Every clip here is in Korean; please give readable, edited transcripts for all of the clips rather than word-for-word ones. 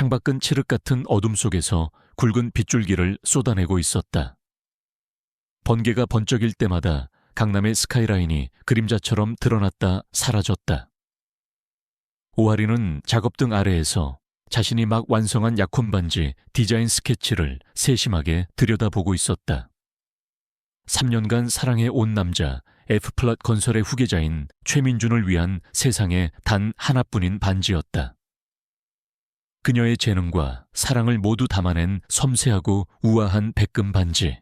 창밖은 칠흑 같은 어둠 속에서 굵은 빗줄기를 쏟아내고 있었다. 번개가 번쩍일 때마다 강남의 스카이라인이 그림자처럼 드러났다 사라졌다. 오하리는 작업등 아래에서 자신이 막 완성한 약혼 반지 디자인 스케치를 세심하게 들여다보고 있었다. 3년간 사랑해 온 남자 F플랫 건설의 후계자인 최민준을 위한 세상에 단 하나뿐인 반지였다. 그녀의 재능과 사랑을 모두 담아낸 섬세하고 우아한 백금 반지.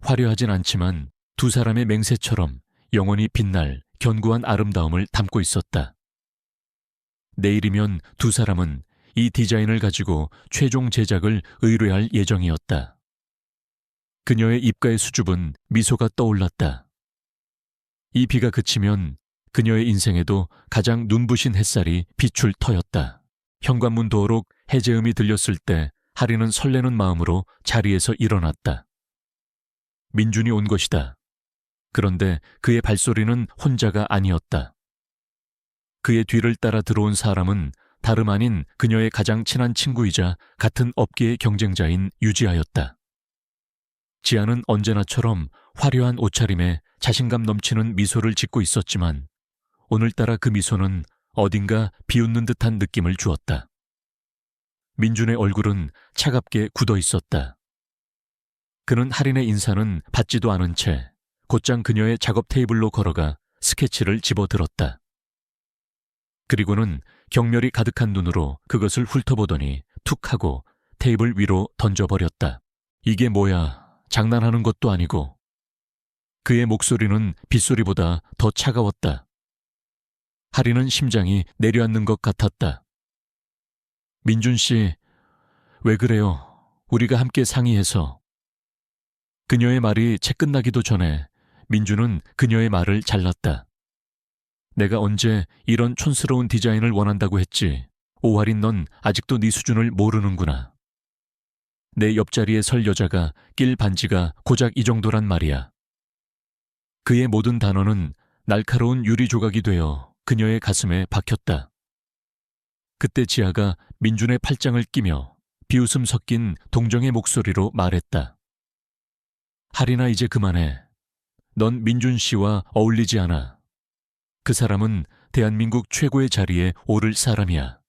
화려하진 않지만 두 사람의 맹세처럼 영원히 빛날 견고한 아름다움을 담고 있었다. 내일이면 두 사람은 이 디자인을 가지고 최종 제작을 의뢰할 예정이었다. 그녀의 입가의 수줍은 미소가 떠올랐다. 이 비가 그치면 그녀의 인생에도 가장 눈부신 햇살이 비출 터였다. 현관문 도어록 해제음이 들렸을 때 하리는 설레는 마음으로 자리에서 일어났다. 민준이 온 것이다. 그런데 그의 발소리는 혼자가 아니었다. 그의 뒤를 따라 들어온 사람은 다름 아닌 그녀의 가장 친한 친구이자 같은 업계의 경쟁자인 유지아였다. 지아는 언제나처럼 화려한 옷차림에 자신감 넘치는 미소를 짓고 있었지만 오늘따라 그 미소는 어딘가 비웃는 듯한 느낌을 주었다. 민준의 얼굴은 차갑게 굳어 있었다. 그는 할인의 인사는 받지도 않은 채 곧장 그녀의 작업 테이블로 걸어가 스케치를 집어들었다. 그리고는 경멸이 가득한 눈으로 그것을 훑어보더니 툭 하고 테이블 위로 던져버렸다. 이게 뭐야, 장난하는 것도 아니고. 그의 목소리는 빗소리보다 더 차가웠다. 할인은 심장이 내려앉는 것 같았다. 민준 씨, 왜 그래요? 우리가 함께 상의해서. 그녀의 말이 채 끝나기도 전에 민준은 그녀의 말을 잘랐다. 내가 언제 이런 촌스러운 디자인을 원한다고 했지. 오하린, 넌 아직도 네 수준을 모르는구나. 내 옆자리에 설 여자가 낄 반지가 고작 이 정도란 말이야. 그의 모든 단어는 날카로운 유리 조각이 되어 그녀의 가슴에 박혔다. 그때 지아가 민준의 팔짱을 끼며 비웃음 섞인 동정의 목소리로 말했다. 할인아, 이제 그만해. 넌 민준 씨와 어울리지 않아. 그 사람은 대한민국 최고의 자리에 오를 사람이야.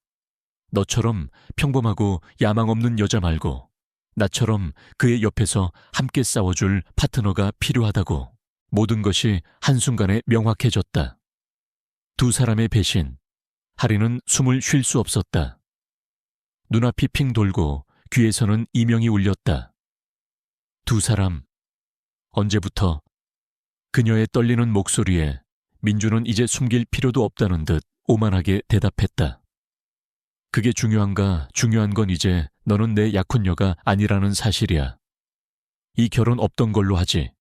너처럼 평범하고 야망 없는 여자 말고 나처럼 그의 옆에서 함께 싸워줄 파트너가 필요하다고. 모든 것이 한순간에 명확해졌다. 두 사람의 배신. 할인은 숨을 쉴 수 없었다. 눈앞이 핑 돌고 귀에서는 이명이 울렸다. 두 사람. 언제부터? 그녀의 떨리는 목소리에 민준은 이제 숨길 필요도 없다는 듯 오만하게 대답했다. 그게 중요한가? 중요한 건 이제 너는 내 약혼녀가 아니라는 사실이야. 이 결혼 없던 걸로 하지.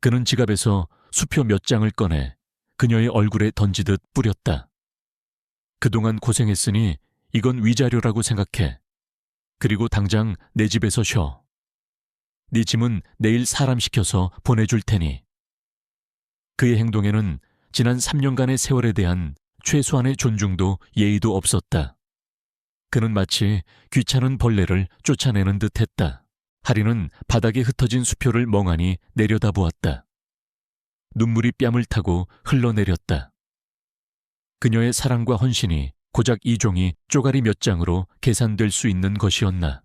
그는 지갑에서 수표 몇 장을 꺼내 그녀의 얼굴에 던지듯 뿌렸다. 그동안 고생했으니 이건 위자료라고 생각해. 그리고 당장 내 집에서 쉬어. 네 짐은 내일 사람 시켜서 보내줄 테니. 그의 행동에는 지난 3년간의 세월에 대한 최소한의 존중도 예의도 없었다. 그는 마치 귀찮은 벌레를 쫓아내는 듯 했다. 할인은 바닥에 흩어진 수표를 멍하니 내려다보았다. 눈물이 뺨을 타고 흘러내렸다. 그녀의 사랑과 헌신이 고작 이 종이 쪼가리 몇 장으로 계산될 수 있는 것이었나.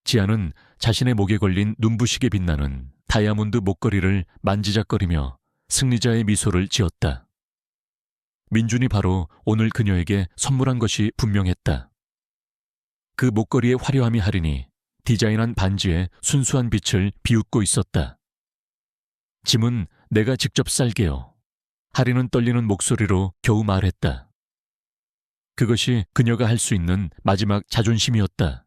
지아는 자신의 목에 걸린 눈부시게 빛나는 다이아몬드 목걸이를 만지작거리며 승리자의 미소를 지었다. 민준이 바로 오늘 그녀에게 선물한 것이 분명했다. 그 목걸이의 화려함이 할인이 디자인한 반지에 순수한 빛을 비웃고 있었다. 짐은 내가 직접 쌀게요. 할인은 떨리는 목소리로 겨우 말했다. 그것이 그녀가 할 수 있는 마지막 자존심이었다.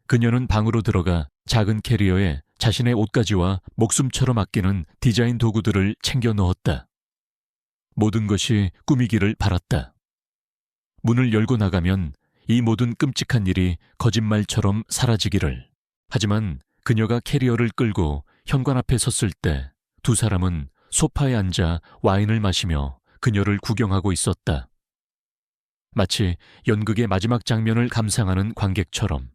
그녀는 방으로 들어가 작은 캐리어에 자신의 옷가지와 목숨처럼 아끼는 디자인 도구들을 챙겨 넣었다. 모든 것이 꾸미기를 바랐다. 문을 열고 나가면 이 모든 끔찍한 일이 거짓말처럼 사라지기를. 하지만 그녀가 캐리어를 끌고 현관 앞에 섰을 때 두 사람은 소파에 앉아 와인을 마시며 그녀를 구경하고 있었다. 마치 연극의 마지막 장면을 감상하는 관객처럼.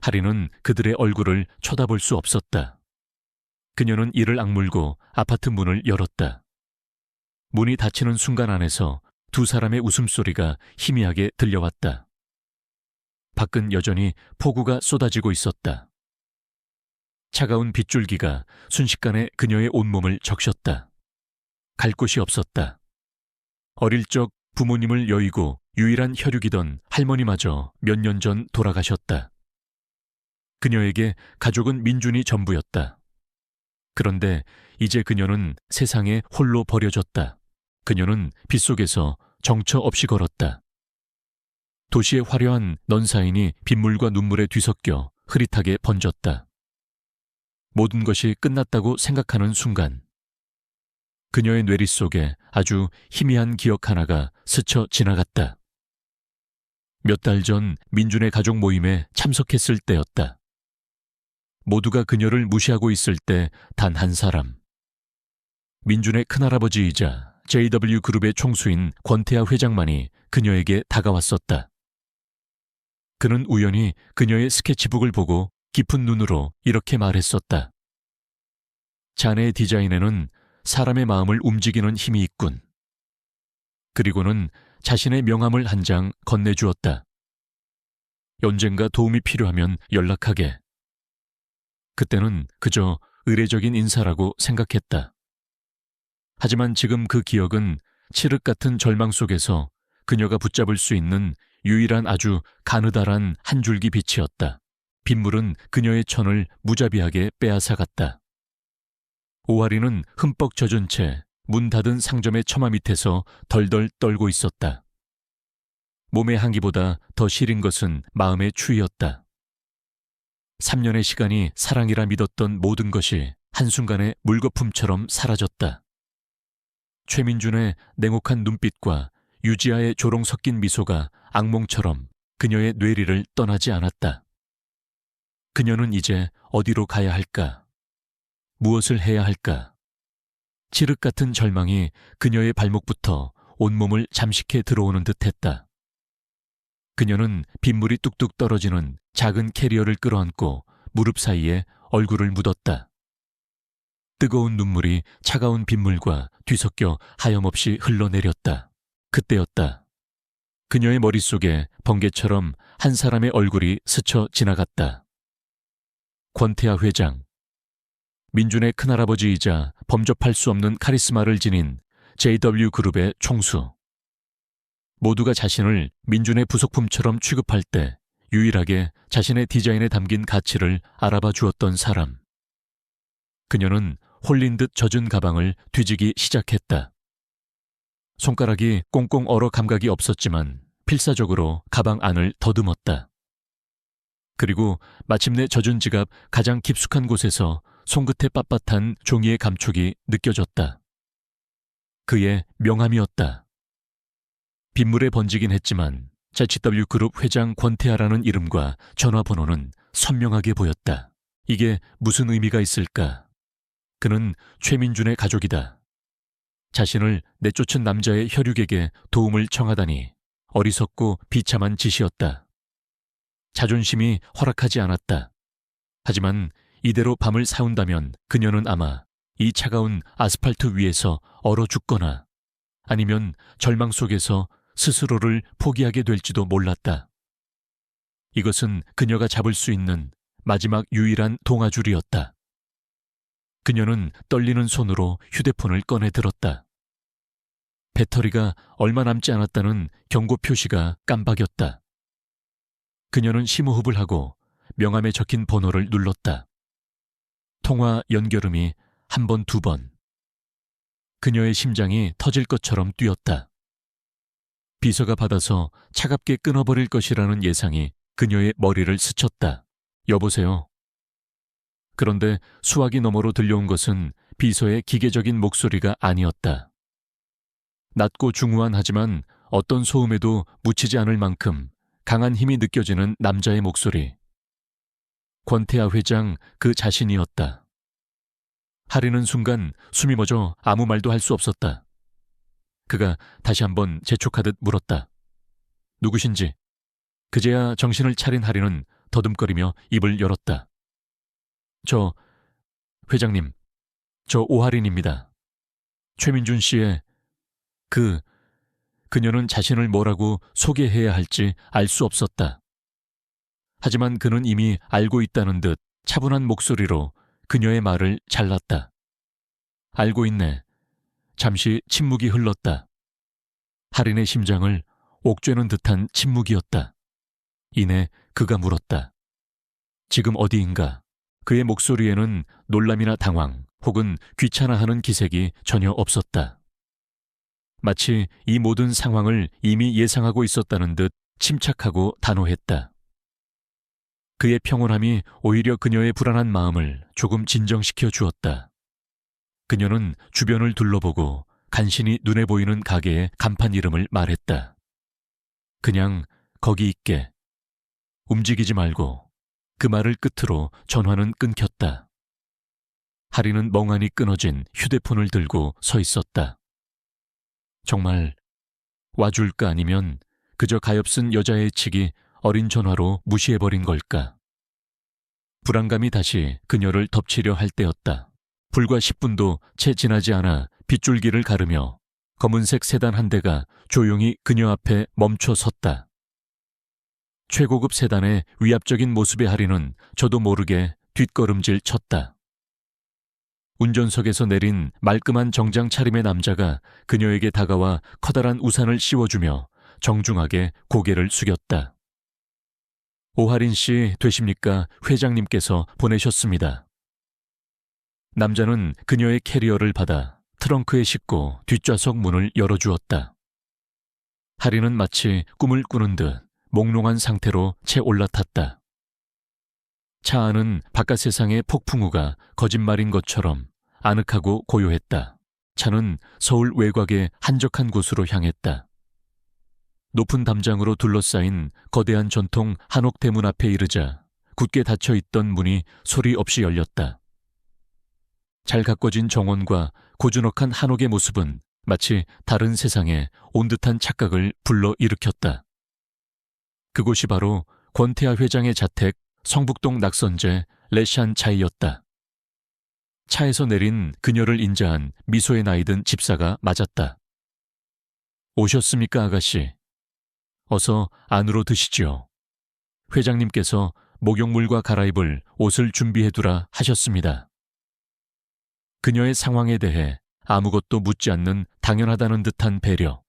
하리는 그들의 얼굴을 쳐다볼 수 없었다. 그녀는 이를 악물고 아파트 문을 열었다. 문이 닫히는 순간 안에서 두 사람의 웃음소리가 희미하게 들려왔다. 밖은 여전히 폭우가 쏟아지고 있었다. 차가운 빗줄기가 순식간에 그녀의 온몸을 적셨다. 갈 곳이 없었다. 어릴 적 부모님을 여의고 유일한 혈육이던 할머니마저 몇 년 전 돌아가셨다. 그녀에게 가족은 민준이 전부였다. 그런데 이제 그녀는 세상에 홀로 버려졌다. 그녀는 빗속에서 정처 없이 걸었다. 도시의 화려한 넌사인이 빗물과 눈물에 뒤섞여 흐릿하게 번졌다. 모든 것이 끝났다고 생각하는 순간 그녀의 뇌리 속에 아주 희미한 기억 하나가 스쳐 지나갔다. 몇 달 전 민준의 가족 모임에 참석했을 때였다. 모두가 그녀를 무시하고 있을 때 단 한 사람. 민준의 큰할아버지이자 JW그룹의 총수인 권태하 회장만이 그녀에게 다가왔었다. 그는 우연히 그녀의 스케치북을 보고 깊은 눈으로 이렇게 말했었다. 자네의 디자인에는 사람의 마음을 움직이는 힘이 있군. 그리고는 자신의 명함을 한 장 건네주었다. 언젠가 도움이 필요하면 연락하게. 그때는 그저 의례적인 인사라고 생각했다. 하지만 지금 그 기억은 칠흑 같은 절망 속에서 그녀가 붙잡을 수 있는 유일한 아주 가느다란 한 줄기 빛이었다. 빗물은 그녀의 천을 무자비하게 빼앗아갔다. 오하리는 흠뻑 젖은 채 문 닫은 상점의 처마 밑에서 덜덜 떨고 있었다. 몸의 한기보다 더 시린 것은 마음의 추위였다. 3년의 시간이 사랑이라 믿었던 모든 것이 한순간에 물거품처럼 사라졌다. 최민준의 냉혹한 눈빛과 유지아의 조롱 섞인 미소가 악몽처럼 그녀의 뇌리를 떠나지 않았다. 그녀는 이제 어디로 가야 할까? 무엇을 해야 할까? 칠흑 같은 절망이 그녀의 발목부터 온몸을 잠식해 들어오는 듯했다. 그녀는 빗물이 뚝뚝 떨어지는 작은 캐리어를 끌어안고 무릎 사이에 얼굴을 묻었다. 뜨거운 눈물이 차가운 빗물과 뒤섞여 하염없이 흘러내렸다. 그때였다. 그녀의 머릿속에 번개처럼 한 사람의 얼굴이 스쳐 지나갔다. 권태하 회장. 민준의 큰할아버지이자 범접할 수 없는 카리스마를 지닌 JW그룹의 총수. 모두가 자신을 민준의 부속품처럼 취급할 때 유일하게 자신의 디자인에 담긴 가치를 알아봐 주었던 사람. 그녀는 홀린 듯 젖은 가방을 뒤지기 시작했다. 손가락이 꽁꽁 얼어 감각이 없었지만 필사적으로 가방 안을 더듬었다. 그리고 마침내 젖은 지갑 가장 깊숙한 곳에서 손끝에 빳빳한 종이의 감촉이 느껴졌다. 그의 명함이었다. 빗물에 번지긴 했지만 JW그룹 회장 권태하라는 이름과 전화번호는 선명하게 보였다. 이게 무슨 의미가 있을까? 그는 최민준의 가족이다. 자신을 내쫓은 남자의 혈육에게 도움을 청하다니 어리석고 비참한 짓이었다. 자존심이 허락하지 않았다. 하지만 이대로 밤을 새운다면 그녀는 아마 이 차가운 아스팔트 위에서 얼어 죽거나 아니면 절망 속에서 스스로를 포기하게 될지도 몰랐다. 이것은 그녀가 잡을 수 있는 마지막 유일한 동아줄이었다. 그녀는 떨리는 손으로 휴대폰을 꺼내 들었다. 배터리가 얼마 남지 않았다는 경고 표시가 깜박였다. 그녀는 심호흡을 하고 명함에 적힌 번호를 눌렀다. 통화 연결음이 한 번, 두 번. 그녀의 심장이 터질 것처럼 뛰었다. 비서가 받아서 차갑게 끊어버릴 것이라는 예상이 그녀의 머리를 스쳤다. 여보세요. 그런데 수화기 너머로 들려온 것은 비서의 기계적인 목소리가 아니었다. 낮고 중후한 하지만 어떤 소음에도 묻히지 않을 만큼 강한 힘이 느껴지는 남자의 목소리. 권태하 회장 그 자신이었다. 하리는 순간 숨이 멎어 아무 말도 할 수 없었다. 그가 다시 한번 재촉하듯 물었다. 누구신지. 그제야 정신을 차린 하리는 더듬거리며 입을 열었다. 회장님, 저 오하린입니다. 최민준 씨의 그녀는 자신을 뭐라고 소개해야 할지 알 수 없었다. 하지만 그는 이미 알고 있다는 듯 차분한 목소리로 그녀의 말을 잘랐다. 알고 있네. 잠시 침묵이 흘렀다. 하린의 심장을 옥죄는 듯한 침묵이었다. 이내 그가 물었다. 지금 어디인가? 그의 목소리에는 놀람이나 당황 혹은 귀찮아하는 기색이 전혀 없었다. 마치 이 모든 상황을 이미 예상하고 있었다는 듯 침착하고 단호했다. 그의 평온함이 오히려 그녀의 불안한 마음을 조금 진정시켜 주었다. 그녀는 주변을 둘러보고 간신히 눈에 보이는 가게의 간판 이름을 말했다. 그냥 거기 있게. 움직이지 말고. 그 말을 끝으로 전화는 끊겼다. 하리는 멍하니 끊어진 휴대폰을 들고 서 있었다. 정말 와줄까 아니면 그저 가엾은 여자의 칙이 어린 전화로 무시해버린 걸까? 불안감이 다시 그녀를 덮치려 할 때였다. 불과 10분도 채 지나지 않아 빗줄기를 가르며 검은색 세단 한 대가 조용히 그녀 앞에 멈춰 섰다. 최고급 세단의 위압적인 모습의 하리는 저도 모르게 뒷걸음질 쳤다. 운전석에서 내린 말끔한 정장 차림의 남자가 그녀에게 다가와 커다란 우산을 씌워주며 정중하게 고개를 숙였다. 오하린 씨 되십니까? 회장님께서 보내셨습니다. 남자는 그녀의 캐리어를 받아 트렁크에 싣고 뒷좌석 문을 열어주었다. 하리는 마치 꿈을 꾸는 듯 몽롱한 상태로 채 올라탔다. 차 안은 바깥 세상의 폭풍우가 거짓말인 것처럼 아늑하고 고요했다. 차는 서울 외곽의 한적한 곳으로 향했다. 높은 담장으로 둘러싸인 거대한 전통 한옥 대문 앞에 이르자 굳게 닫혀있던 문이 소리 없이 열렸다. 잘 가꿔진 정원과 고즈넉한 한옥의 모습은 마치 다른 세상에 온 듯한 착각을 불러일으켰다. 그곳이 바로 권태하 회장의 자택 성북동 낙선제 레샨 차이였다. 차에서 내린 그녀를 인자한 미소에 나이든 집사가 맞았다. 오셨습니까, 아가씨? 어서 안으로 드시지요. 회장님께서 목욕물과 갈아입을 옷을 준비해두라 하셨습니다. 그녀의 상황에 대해 아무것도 묻지 않는 당연하다는 듯한 배려.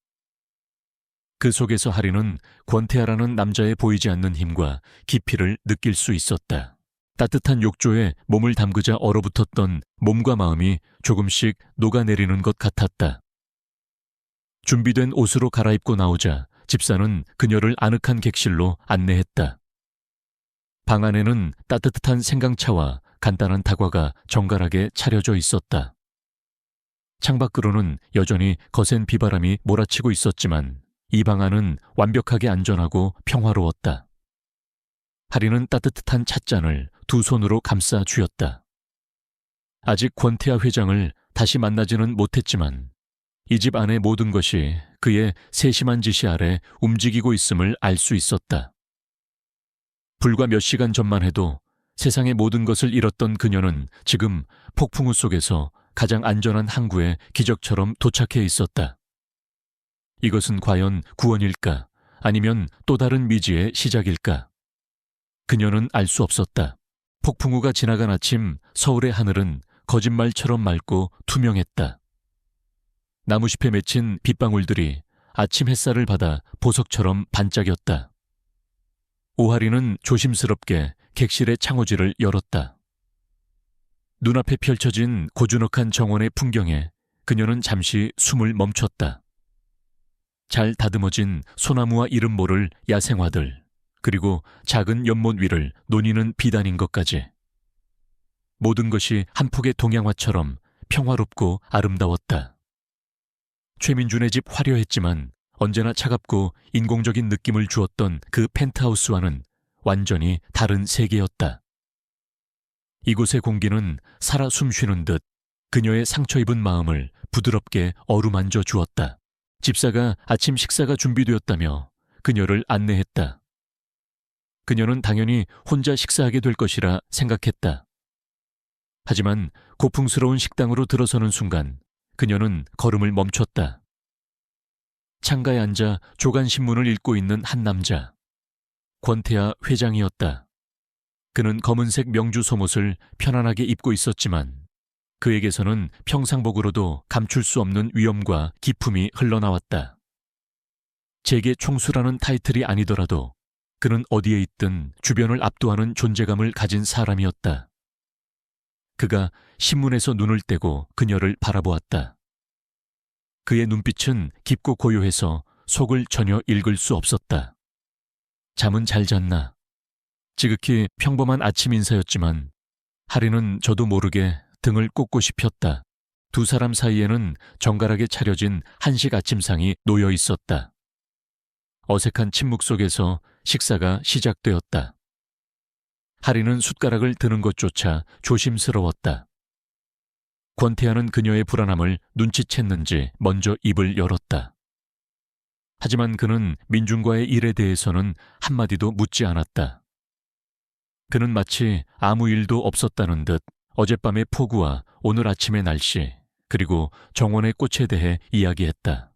그 속에서 하리는 권태하라는 남자의 보이지 않는 힘과 깊이를 느낄 수 있었다. 따뜻한 욕조에 몸을 담그자 얼어붙었던 몸과 마음이 조금씩 녹아내리는 것 같았다. 준비된 옷으로 갈아입고 나오자 집사는 그녀를 아늑한 객실로 안내했다. 방 안에는 따뜻한 생강차와 간단한 다과가 정갈하게 차려져 있었다. 창밖으로는 여전히 거센 비바람이 몰아치고 있었지만 이 방 안은 완벽하게 안전하고 평화로웠다. 하리는 따뜻한 찻잔을 두 손으로 감싸 쥐었다. 아직 권태하 회장을 다시 만나지는 못했지만 이 집 안의 모든 것이 그의 세심한 지시 아래 움직이고 있음을 알 수 있었다. 불과 몇 시간 전만 해도 세상의 모든 것을 잃었던 그녀는 지금 폭풍우 속에서 가장 안전한 항구에 기적처럼 도착해 있었다. 이것은 과연 구원일까? 아니면 또 다른 미지의 시작일까? 그녀는 알 수 없었다. 폭풍우가 지나간 아침 서울의 하늘은 거짓말처럼 맑고 투명했다. 나무잎에 맺힌 빗방울들이 아침 햇살을 받아 보석처럼 반짝였다. 오하리는 조심스럽게 객실의 창호지를 열었다. 눈앞에 펼쳐진 고즈넉한 정원의 풍경에 그녀는 잠시 숨을 멈췄다. 잘 다듬어진 소나무와 이름 모를 야생화들, 그리고 작은 연못 위를 노니는 비단인 것까지. 모든 것이 한 폭의 동양화처럼 평화롭고 아름다웠다. 최민준의 집 화려했지만 언제나 차갑고 인공적인 느낌을 주었던 그 펜트하우스와는 완전히 다른 세계였다. 이곳의 공기는 살아 숨쉬는 듯 그녀의 상처 입은 마음을 부드럽게 어루만져 주었다. 집사가 아침 식사가 준비되었다며 그녀를 안내했다. 그녀는 당연히 혼자 식사하게 될 것이라 생각했다. 하지만 고풍스러운 식당으로 들어서는 순간 그녀는 걸음을 멈췄다. 창가에 앉아 조간신문을 읽고 있는 한 남자. 권태하 회장이었다. 그는 검은색 명주 속옷을 편안하게 입고 있었지만 그에게서는 평상복으로도 감출 수 없는 위엄과 기품이 흘러나왔다. 재계 총수라는 타이틀이 아니더라도 그는 어디에 있든 주변을 압도하는 존재감을 가진 사람이었다. 그가 신문에서 눈을 떼고 그녀를 바라보았다. 그의 눈빛은 깊고 고요해서 속을 전혀 읽을 수 없었다. 잠은 잘 잤나? 지극히 평범한 아침 인사였지만 하리는 저도 모르게 등을 꼿꼿이 폈다. 두 사람 사이에는 정갈하게 차려진 한식 아침상이 놓여 있었다. 어색한 침묵 속에서 식사가 시작되었다. 하리는 숟가락을 드는 것조차 조심스러웠다. 권태하는 그녀의 불안함을 눈치챘는지 먼저 입을 열었다. 하지만 그는 민중과의 일에 대해서는 한마디도 묻지 않았다. 그는 마치 아무 일도 없었다는 듯 어젯밤의 폭우와 오늘 아침의 날씨, 그리고 정원의 꽃에 대해 이야기했다.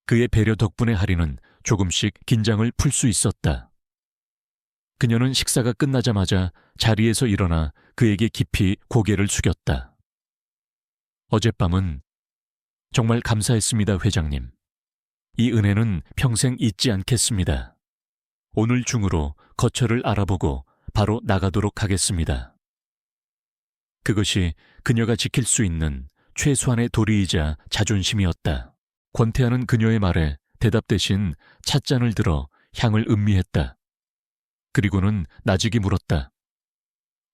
그의 배려 덕분에 하리는 조금씩 긴장을 풀 수 있었다. 그녀는 식사가 끝나자마자 자리에서 일어나 그에게 깊이 고개를 숙였다. 어젯밤은 정말 감사했습니다, 회장님. 이 은혜는 평생 잊지 않겠습니다. 오늘 중으로 거처를 알아보고 바로 나가도록 하겠습니다. 그것이 그녀가 지킬 수 있는 최소한의 도리이자 자존심이었다. 권태하는 그녀의 말에 대답 대신 찻잔을 들어 향을 음미했다. 그리고는 나직이 물었다.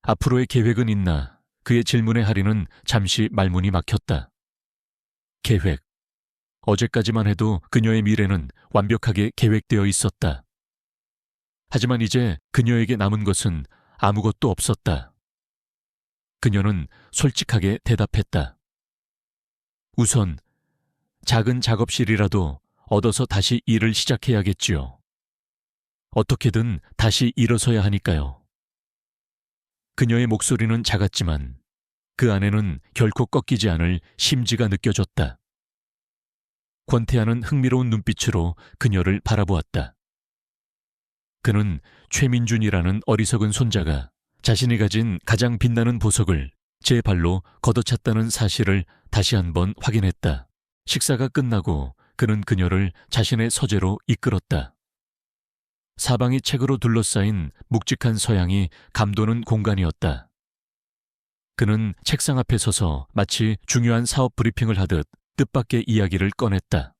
앞으로의 계획은 있나? 그의 질문에 하리는 잠시 말문이 막혔다. 계획. 어제까지만 해도 그녀의 미래는 완벽하게 계획되어 있었다. 하지만 이제 그녀에게 남은 것은 아무것도 없었다. 그녀는 솔직하게 대답했다. 우선 작은 작업실이라도 얻어서 다시 일을 시작해야겠지요. 어떻게든 다시 일어서야 하니까요. 그녀의 목소리는 작았지만 그 안에는 결코 꺾이지 않을 심지가 느껴졌다. 권태하는 흥미로운 눈빛으로 그녀를 바라보았다. 그는 최민준이라는 어리석은 손자가 자신이 가진 가장 빛나는 보석을 제 발로 걷어찼다는 사실을 다시 한번 확인했다. 식사가 끝나고 그는 그녀를 자신의 서재로 이끌었다. 사방이 책으로 둘러싸인 묵직한 서양이 감도는 공간이었다. 그는 책상 앞에 서서 마치 중요한 사업 브리핑을 하듯 뜻밖의 이야기를 꺼냈다.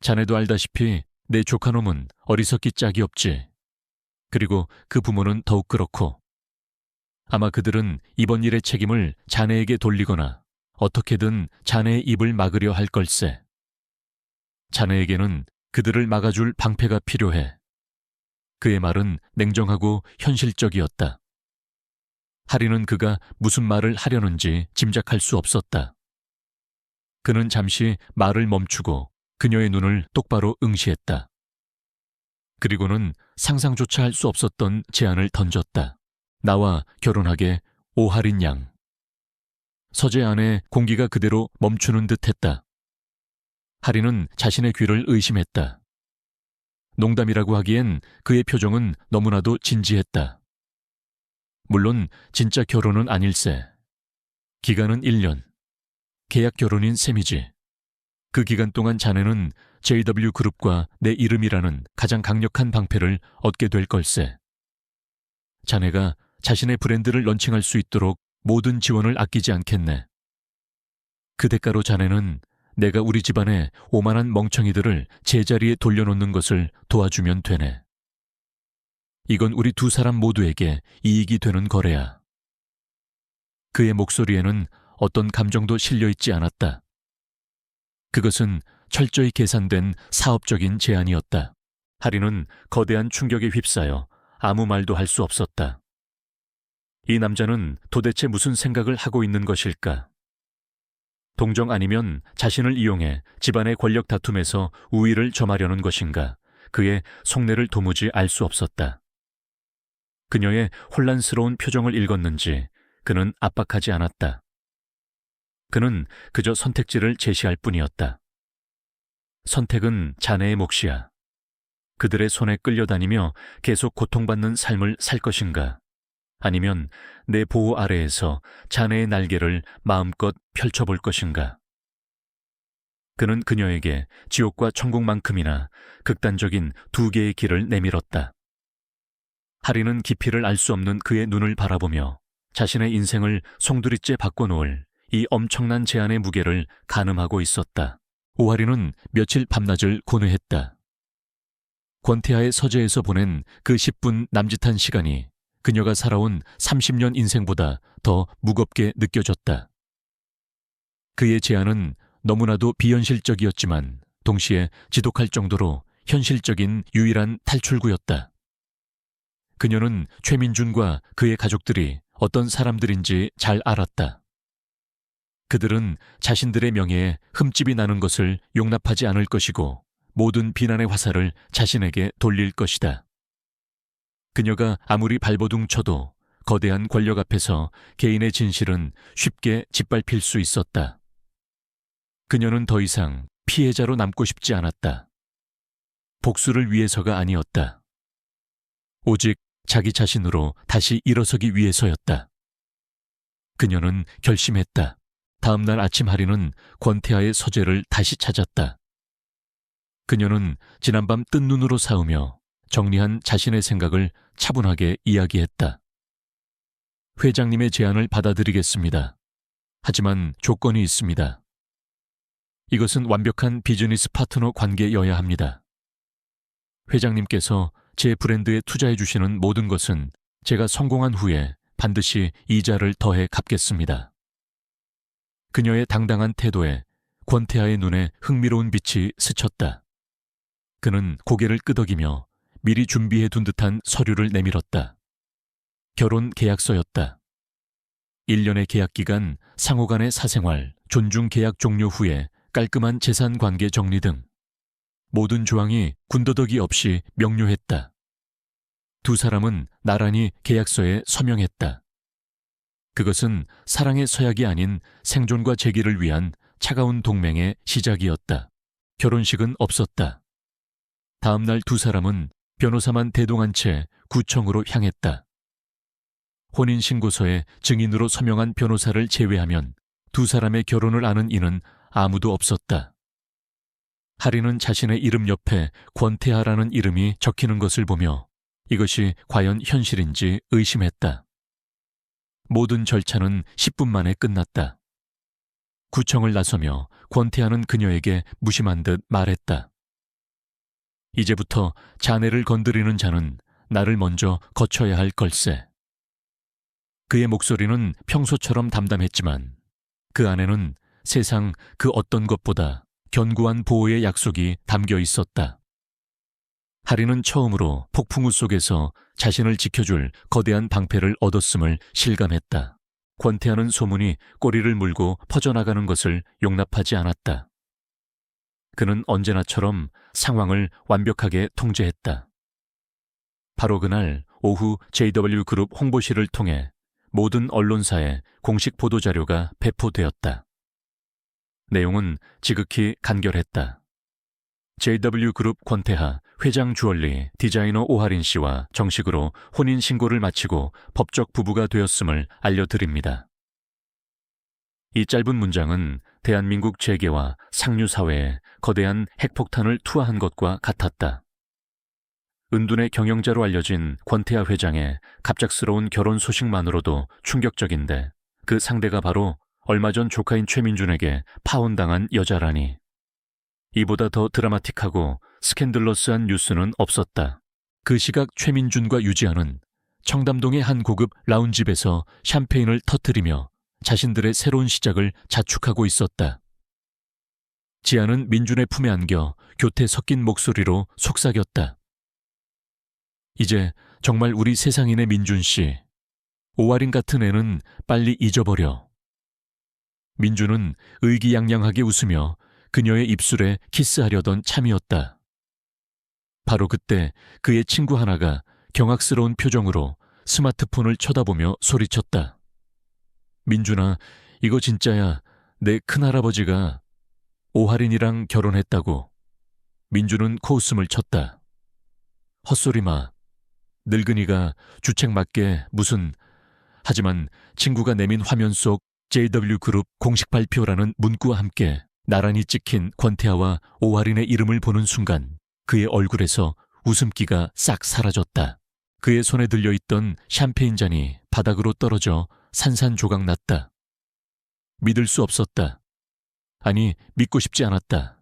자네도 알다시피 내 조카놈은 어리석기 짝이 없지. 그리고 그 부모는 더욱 그렇고. 아마 그들은 이번 일의 책임을 자네에게 돌리거나 어떻게든 자네의 입을 막으려 할 걸세. 자네에게는 그들을 막아줄 방패가 필요해. 그의 말은 냉정하고 현실적이었다. 하리는 그가 무슨 말을 하려는지 짐작할 수 없었다. 그는 잠시 말을 멈추고 그녀의 눈을 똑바로 응시했다. 그리고는 상상조차 할 수 없었던 제안을 던졌다. 나와 결혼하게, 오하린 양. 서재 안에 공기가 그대로 멈추는 듯했다. 하리는 자신의 귀를 의심했다. 농담이라고 하기엔 그의 표정은 너무나도 진지했다. 물론 진짜 결혼은 아닐세. 기간은 1년. 계약 결혼인 셈이지. 그 기간 동안 자네는 JW그룹과 내 이름이라는 가장 강력한 방패를 얻게 될 걸세. 자네가 자신의 브랜드를 런칭할 수 있도록 모든 지원을 아끼지 않겠네. 그 대가로 자네는 내가 우리 집안의 오만한 멍청이들을 제자리에 돌려놓는 것을 도와주면 되네. 이건 우리 두 사람 모두에게 이익이 되는 거래야. 그의 목소리에는 어떤 감정도 실려있지 않았다. 그것은 철저히 계산된 사업적인 제안이었다. 하리는 거대한 충격에 휩싸여 아무 말도 할 수 없었다. 이 남자는 도대체 무슨 생각을 하고 있는 것일까? 동정 아니면 자신을 이용해 집안의 권력 다툼에서 우위를 점하려는 것인가, 그의 속내를 도무지 알 수 없었다. 그녀의 혼란스러운 표정을 읽었는지 그는 압박하지 않았다. 그는 그저 선택지를 제시할 뿐이었다. 선택은 자네의 몫이야. 그들의 손에 끌려다니며 계속 고통받는 삶을 살 것인가, 아니면 내 보호 아래에서 자네의 날개를 마음껏 펼쳐볼 것인가. 그는 그녀에게 지옥과 천국만큼이나 극단적인 두 개의 길을 내밀었다. 하리는 깊이를 알 수 없는 그의 눈을 바라보며 자신의 인생을 송두리째 바꿔놓을 이 엄청난 제안의 무게를 가늠하고 있었다. 오하리는 며칠 밤낮을 고뇌했다. 권태하의 서재에서 보낸 그 10분 남짓한 시간이 그녀가 살아온 30년 인생보다 더 무겁게 느껴졌다. 그의 제안은 너무나도 비현실적이었지만 동시에 지독할 정도로 현실적인 유일한 탈출구였다. 그녀는 최민준과 그의 가족들이 어떤 사람들인지 잘 알았다. 그들은 자신들의 명예에 흠집이 나는 것을 용납하지 않을 것이고 모든 비난의 화살을 자신에게 돌릴 것이다. 그녀가 아무리 발버둥 쳐도 거대한 권력 앞에서 개인의 진실은 쉽게 짓밟힐 수 있었다. 그녀는 더 이상 피해자로 남고 싶지 않았다. 복수를 위해서가 아니었다. 오직 자기 자신으로 다시 일어서기 위해서였다. 그녀는 결심했다. 다음 날 아침 하리는 권태하의 서재를 다시 찾았다. 그녀는 지난밤 뜬 눈으로 사으며 정리한 자신의 생각을 차분하게 이야기했다. 회장님의 제안을 받아들이겠습니다. 하지만 조건이 있습니다. 이것은 완벽한 비즈니스 파트너 관계여야 합니다. 회장님께서 제 브랜드에 투자해 주시는 모든 것은 제가 성공한 후에 반드시 이자를 더해 갚겠습니다. 그녀의 당당한 태도에 권태하의 눈에 흥미로운 빛이 스쳤다. 그는 고개를 끄덕이며 미리 준비해 둔 듯한 서류를 내밀었다. 결혼 계약서였다. 1년의 계약 기간, 상호 간의 사생활, 존중 계약 종료 후에 깔끔한 재산 관계 정리 등 모든 조항이 군더더기 없이 명료했다. 두 사람은 나란히 계약서에 서명했다. 그것은 사랑의 서약이 아닌 생존과 재기를 위한 차가운 동맹의 시작이었다. 결혼식은 없었다. 다음 날 두 사람은 변호사만 대동한 채 구청으로 향했다. 혼인신고서에 증인으로 서명한 변호사를 제외하면 두 사람의 결혼을 아는 이는 아무도 없었다. 하리는 자신의 이름 옆에 권태하라는 이름이 적히는 것을 보며 이것이 과연 현실인지 의심했다. 모든 절차는 10분 만에 끝났다. 구청을 나서며 권태하는 그녀에게 무심한 듯 말했다. 이제부터 자네를 건드리는 자는 나를 먼저 거쳐야 할 걸세. 그의 목소리는 평소처럼 담담했지만 그 안에는 세상 그 어떤 것보다 견고한 보호의 약속이 담겨 있었다. 하리는 처음으로 폭풍우 속에서 자신을 지켜줄 거대한 방패를 얻었음을 실감했다. 권태하는 소문이 꼬리를 물고 퍼져나가는 것을 용납하지 않았다. 그는 언제나처럼 상황을 완벽하게 통제했다. 바로 그날 오후 JW그룹 홍보실을 통해 모든 언론사에 공식 보도자료가 배포되었다. 내용은 지극히 간결했다. JW그룹 권태하, 회장 주얼리, 디자이너 오하린 씨와 정식으로 혼인신고를 마치고 법적 부부가 되었음을 알려드립니다. 이 짧은 문장은 대한민국 재계와 상류사회에 거대한 핵폭탄을 투하한 것과 같았다. 은둔의 경영자로 알려진 권태하 회장의 갑작스러운 결혼 소식만으로도 충격적인데 그 상대가 바로 얼마 전 조카인 최민준에게 파혼당한 여자라니. 이보다 더 드라마틱하고 스캔들러스한 뉴스는 없었다. 그 시각 최민준과 유지아는 청담동의 한 고급 라운지집에서 샴페인을 터뜨리며 자신들의 새로운 시작을 자축하고 있었다. 지아는 민준의 품에 안겨 교태 섞인 목소리로 속삭였다. 이제 정말 우리 세상인의 민준 씨. 오하린 같은 애는 빨리 잊어버려. 민주는 의기양양하게 웃으며 그녀의 입술에 키스하려던 참이었다. 바로 그때 그의 친구 하나가 경악스러운 표정으로 스마트폰을 쳐다보며 소리쳤다. 민준아, 이거 진짜야. 내 큰할아버지가 오하린이랑 결혼했다고. 민주는 코웃음을 쳤다. 헛소리 마. 늙은이가 주책 맞게 무슨... 하지만 친구가 내민 화면 속 JW그룹 공식 발표라는 문구와 함께 나란히 찍힌 권태아와 오하린의 이름을 보는 순간 그의 얼굴에서 웃음기가 싹 사라졌다. 그의 손에 들려있던 샴페인 잔이 바닥으로 떨어져 산산조각 났다. 믿을 수 없었다. 아니, 믿고 싶지 않았다.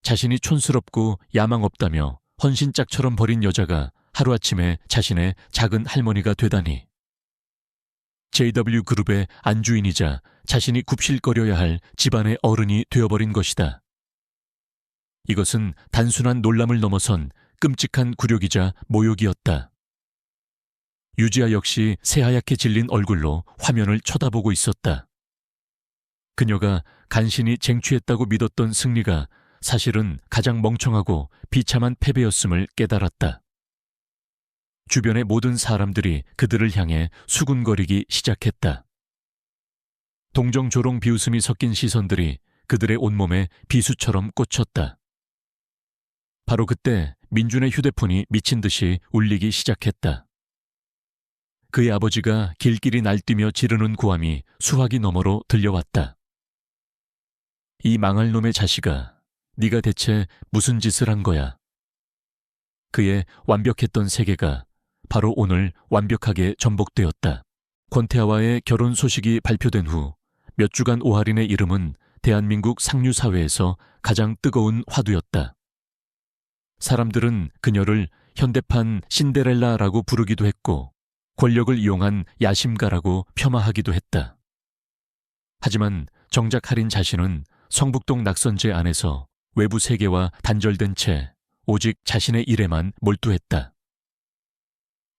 자신이 촌스럽고 야망 없다며 헌신짝처럼 버린 여자가 하루아침에 자신의 작은 할머니가 되다니. JW그룹의 안주인이자 자신이 굽실거려야 할 집안의 어른이 되어버린 것이다. 이것은 단순한 놀람을 넘어선 끔찍한 굴욕이자 모욕이었다. 유지아 역시 새하얗게 질린 얼굴로 화면을 쳐다보고 있었다. 그녀가 간신히 쟁취했다고 믿었던 승리가 사실은 가장 멍청하고 비참한 패배였음을 깨달았다. 주변의 모든 사람들이 그들을 향해 수군거리기 시작했다. 동정조롱 비웃음이 섞인 시선들이 그들의 온몸에 비수처럼 꽂혔다. 바로 그때 민준의 휴대폰이 미친 듯이 울리기 시작했다. 그의 아버지가 길길이 날뛰며 지르는 고함이 수화기 너머로 들려왔다. 이 망할 놈의 자식아, 네가 대체 무슨 짓을 한 거야? 그의 완벽했던 세계가 바로 오늘 완벽하게 전복되었다. 권태아와의 결혼 소식이 발표된 후 몇 주간 오하린의 이름은 대한민국 상류사회에서 가장 뜨거운 화두였다. 사람들은 그녀를 현대판 신데렐라라고 부르기도 했고 권력을 이용한 야심가라고 폄하하기도 했다. 하지만 정작 할인 자신은 성북동 낙선제 안에서 외부 세계와 단절된 채 오직 자신의 일에만 몰두했다.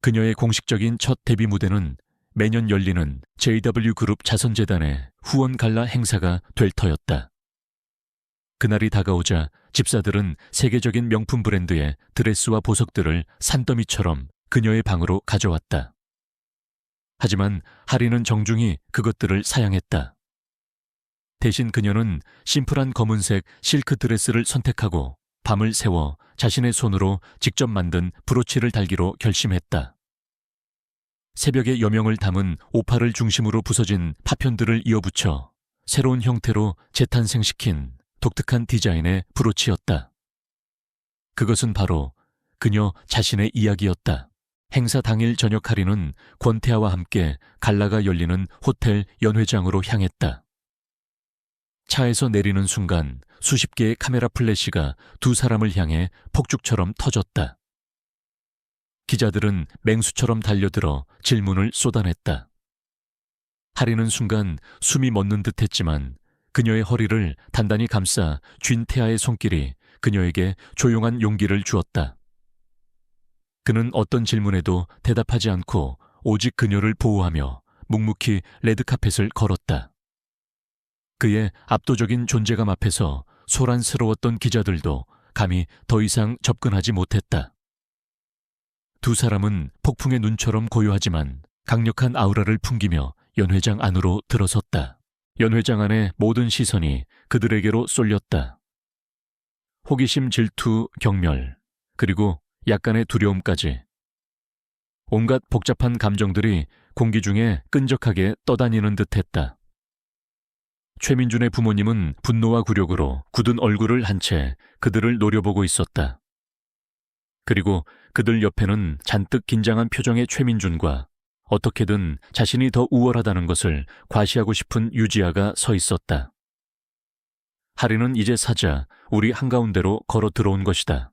그녀의 공식적인 첫 데뷔 무대는 매년 열리는 JW그룹 자선재단의 후원 갈라 행사가 될 터였다. 그날이 다가오자 집사들은 세계적인 명품 브랜드의 드레스와 보석들을 산더미처럼 그녀의 방으로 가져왔다. 하지만 할인은 정중히 그것들을 사양했다. 대신 그녀는 심플한 검은색 실크 드레스를 선택하고 밤을 새워 자신의 손으로 직접 만든 브로치를 달기로 결심했다. 새벽의 여명을 담은 오팔을 중심으로 부서진 파편들을 이어붙여 새로운 형태로 재탄생시킨 독특한 디자인의 브로치였다. 그것은 바로 그녀 자신의 이야기였다. 행사 당일 저녁 할인은 권태아와 함께 갈라가 열리는 호텔 연회장으로 향했다. 차에서 내리는 순간 수십 개의 카메라 플래시가 두 사람을 향해 폭죽처럼 터졌다. 기자들은 맹수처럼 달려들어 질문을 쏟아냈다. 할인은 순간 숨이 멎는 듯 했지만 그녀의 허리를 단단히 감싸 쥔 태아의 손길이 그녀에게 조용한 용기를 주었다. 그는 어떤 질문에도 대답하지 않고 오직 그녀를 보호하며 묵묵히 레드카펫을 걸었다. 그의 압도적인 존재감 앞에서 소란스러웠던 기자들도 감히 더 이상 접근하지 못했다. 두 사람은 폭풍의 눈처럼 고요하지만 강력한 아우라를 풍기며 연회장 안으로 들어섰다. 연회장 안의 모든 시선이 그들에게로 쏠렸다. 호기심, 질투, 경멸, 그리고 약간의 두려움까지. 온갖 복잡한 감정들이 공기 중에 끈적하게 떠다니는 듯했다. 최민준의 부모님은 분노와 굴욕으로 굳은 얼굴을 한 채 그들을 노려보고 있었다. 그리고 그들 옆에는 잔뜩 긴장한 표정의 최민준과 어떻게든 자신이 더 우월하다는 것을 과시하고 싶은 유지아가 서 있었다. 할인은 이제 사자 우리 한가운데로 걸어 들어온 것이다.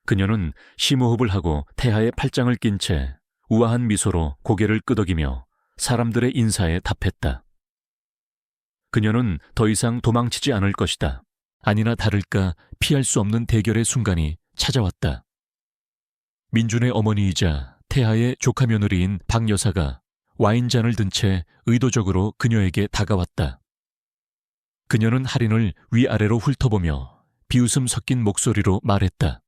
그녀는 심호흡을 하고 태하의 팔짱을 낀 채 우아한 미소로 고개를 끄덕이며 사람들의 인사에 답했다. 그녀는 더 이상 도망치지 않을 것이다. 아니나 다를까 피할 수 없는 대결의 순간이 찾아왔다. 민준의 어머니이자 태하의 조카 며느리인 박 여사가 와인잔을 든 채 의도적으로 그녀에게 다가왔다. 그녀는 할인을 위아래로 훑어보며 비웃음 섞인 목소리로 말했다.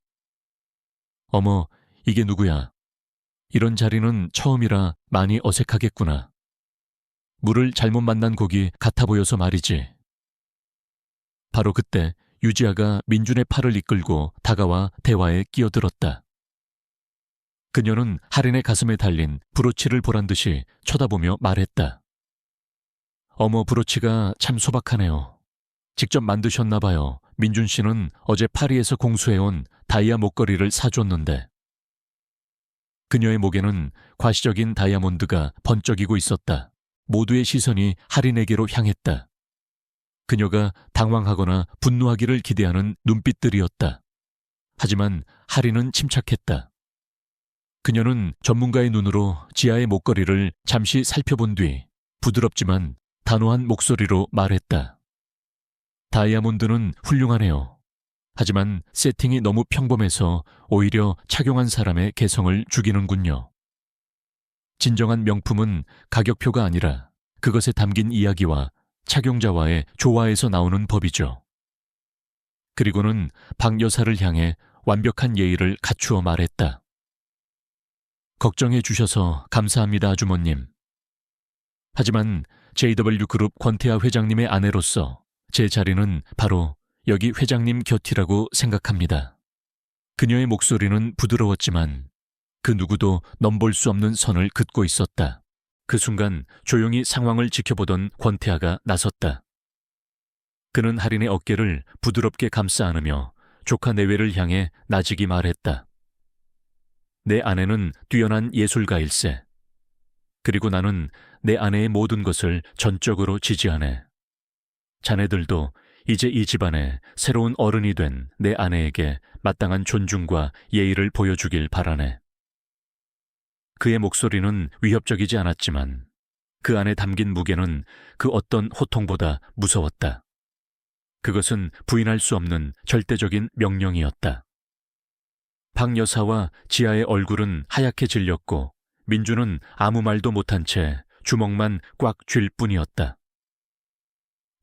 어머, 이게 누구야? 이런 자리는 처음이라 많이 어색하겠구나. 물을 잘못 만난 곡이 같아 보여서 말이지. 바로 그때 유지아가 민준의 팔을 이끌고 다가와 대화에 끼어들었다. 그녀는 할인의 가슴에 달린 브로치를 보란 듯이 쳐다보며 말했다. 어머, 브로치가 참 소박하네요. 직접 만드셨나 봐요. 민준 씨는 어제 파리에서 공수해온 다이아 목걸이를 사줬는데. 그녀의 목에는 과시적인 다이아몬드가 번쩍이고 있었다. 모두의 시선이 할인에게로 향했다. 그녀가 당황하거나 분노하기를 기대하는 눈빛들이었다. 하지만 할인은 침착했다. 그녀는 전문가의 눈으로 지아의 목걸이를 잠시 살펴본 뒤 부드럽지만 단호한 목소리로 말했다. 다이아몬드는 훌륭하네요. 하지만 세팅이 너무 평범해서 오히려 착용한 사람의 개성을 죽이는군요. 진정한 명품은 가격표가 아니라 그것에 담긴 이야기와 착용자와의 조화에서 나오는 법이죠. 그리고는 박 여사를 향해 완벽한 예의를 갖추어 말했다. 걱정해 주셔서 감사합니다, 아주머님. 하지만 JW그룹 권태아 회장님의 아내로서 제 자리는 바로 여기 회장님 곁이라고 생각합니다. 그녀의 목소리는 부드러웠지만 그 누구도 넘볼 수 없는 선을 긋고 있었다. 그 순간 조용히 상황을 지켜보던 권태아가 나섰다. 그는 할인의 어깨를 부드럽게 감싸 안으며 조카 내외를 향해 나직이 말했다. 내 아내는 뛰어난 예술가일세. 그리고 나는 내 아내의 모든 것을 전적으로 지지하네. 자네들도 이제 이 집안의 새로운 어른이 된 내 아내에게 마땅한 존중과 예의를 보여주길 바라네. 그의 목소리는 위협적이지 않았지만 그 안에 담긴 무게는 그 어떤 호통보다 무서웠다. 그것은 부인할 수 없는 절대적인 명령이었다. 박 여사와 지아의 얼굴은 하얗게 질렸고 민주는 아무 말도 못한 채 주먹만 꽉 쥘 뿐이었다.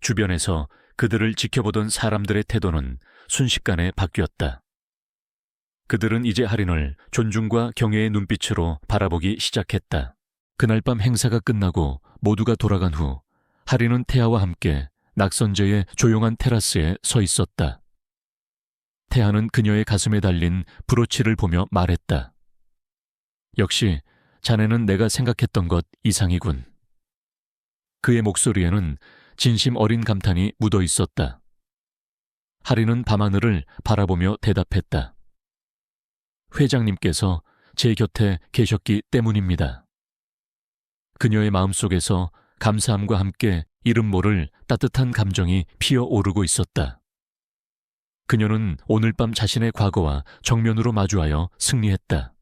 주변에서 그들을 지켜보던 사람들의 태도는 순식간에 바뀌었다. 그들은 이제 할인을 존중과 경외의 눈빛으로 바라보기 시작했다. 그날 밤 행사가 끝나고 모두가 돌아간 후 할인은 태아와 함께 낙선제의 조용한 테라스에 서 있었다. 태아는 그녀의 가슴에 달린 브로치를 보며 말했다. 역시 자네는 내가 생각했던 것 이상이군. 그의 목소리에는 진심 어린 감탄이 묻어 있었다. 할인은 밤하늘을 바라보며 대답했다. 회장님께서 제 곁에 계셨기 때문입니다. 그녀의 마음속에서 감사함과 함께 이름 모를 따뜻한 감정이 피어오르고 있었다. 그녀는 오늘 밤 자신의 과거와 정면으로 마주하여 승리했다.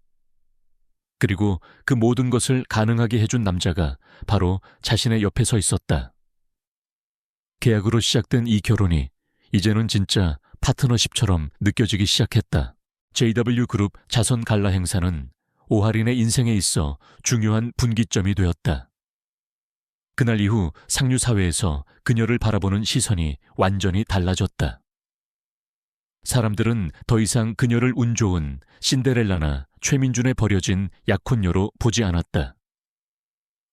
그리고 그 모든 것을 가능하게 해준 남자가 바로 자신의 옆에 서 있었다. 계약으로 시작된 이 결혼이 이제는 진짜 파트너십처럼 느껴지기 시작했다. JW그룹 자선 갈라 행사는 오할인의 인생에 있어 중요한 분기점이 되었다. 그날 이후 상류 사회에서 그녀를 바라보는 시선이 완전히 달라졌다. 사람들은 더 이상 그녀를 운 좋은 신데렐라나 최민준에 버려진 약혼녀로 보지 않았다.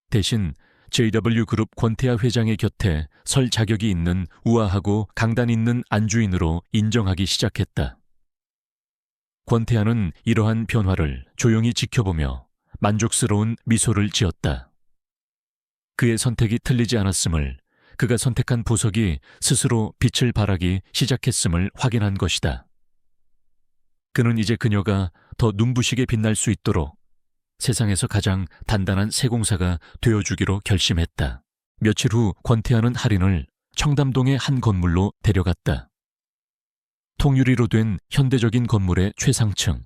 대신 JW그룹 권태아 회장의 곁에 설 자격이 있는 우아하고 강단 있는 안주인으로 인정하기 시작했다. 권태아는 이러한 변화를 조용히 지켜보며 만족스러운 미소를 지었다. 그의 선택이 틀리지 않았음을, 그가 선택한 보석이 스스로 빛을 발하기 시작했음을 확인한 것이다. 그는 이제 그녀가 더 눈부시게 빛날 수 있도록 세상에서 가장 단단한 세공사가 되어주기로 결심했다. 며칠 후 권태아는 할인을 청담동의 한 건물로 데려갔다. 통유리로 된 현대적인 건물의 최상층.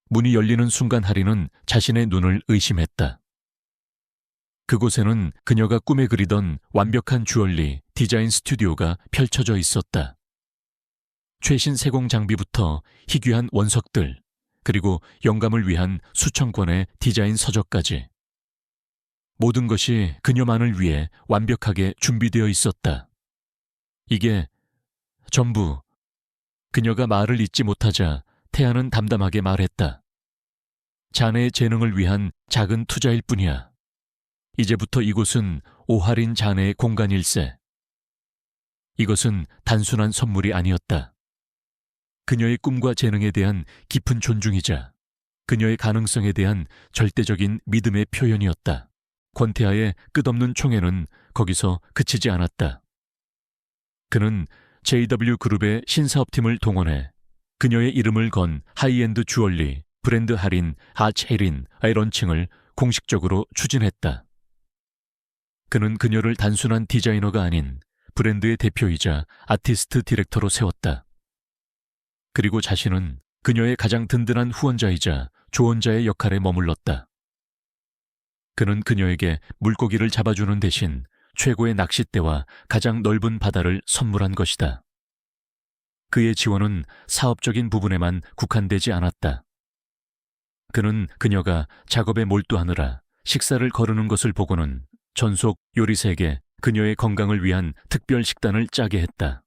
문이 열리는 순간 할인은 자신의 눈을 의심했다. 그곳에는 그녀가 꿈에 그리던 완벽한 주얼리 디자인 스튜디오가 펼쳐져 있었다. 최신 세공 장비부터 희귀한 원석들, 그리고 영감을 위한 수천 권의 디자인 서적까지. 모든 것이 그녀만을 위해 완벽하게 준비되어 있었다. 이게 전부. 그녀가 말을 잇지 못하자 태아는 담담하게 말했다. 자네의 재능을 위한 작은 투자일 뿐이야. 이제부터 이곳은 오할인 자네의 공간일세. 이것은 단순한 선물이 아니었다. 그녀의 꿈과 재능에 대한 깊은 존중이자 그녀의 가능성에 대한 절대적인 믿음의 표현이었다. 권태아의 끝없는 총애는 거기서 그치지 않았다. 그는 JW그룹의 신사업팀을 동원해 그녀의 이름을 건 하이엔드 주얼리, 브랜드 할인, 아체린의 런칭을 공식적으로 추진했다. 그는 그녀를 단순한 디자이너가 아닌 브랜드의 대표이자 아티스트 디렉터로 세웠다. 그리고 자신은 그녀의 가장 든든한 후원자이자 조언자의 역할에 머물렀다. 그는 그녀에게 물고기를 잡아주는 대신 최고의 낚싯대와 가장 넓은 바다를 선물한 것이다. 그의 지원은 사업적인 부분에만 국한되지 않았다. 그는 그녀가 작업에 몰두하느라 식사를 거르는 것을 보고는 전속 요리사에게 그녀의 건강을 위한 특별 식단을 짜게 했다.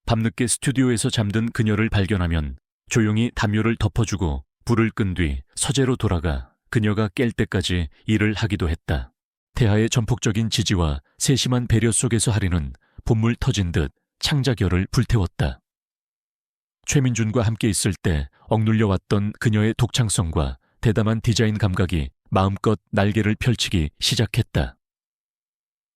밤늦게 스튜디오에서 잠든 그녀를 발견하면 조용히 담요를 덮어주고 불을 끈 뒤 서재로 돌아가 그녀가 깰 때까지 일을 하기도 했다. 태아의 전폭적인 지지와 세심한 배려 속에서 하리는 본물 터진 듯 창작열을 불태웠다. 최민준과 함께 있을 때 억눌려왔던 그녀의 독창성과 대담한 디자인 감각이 마음껏 날개를 펼치기 시작했다.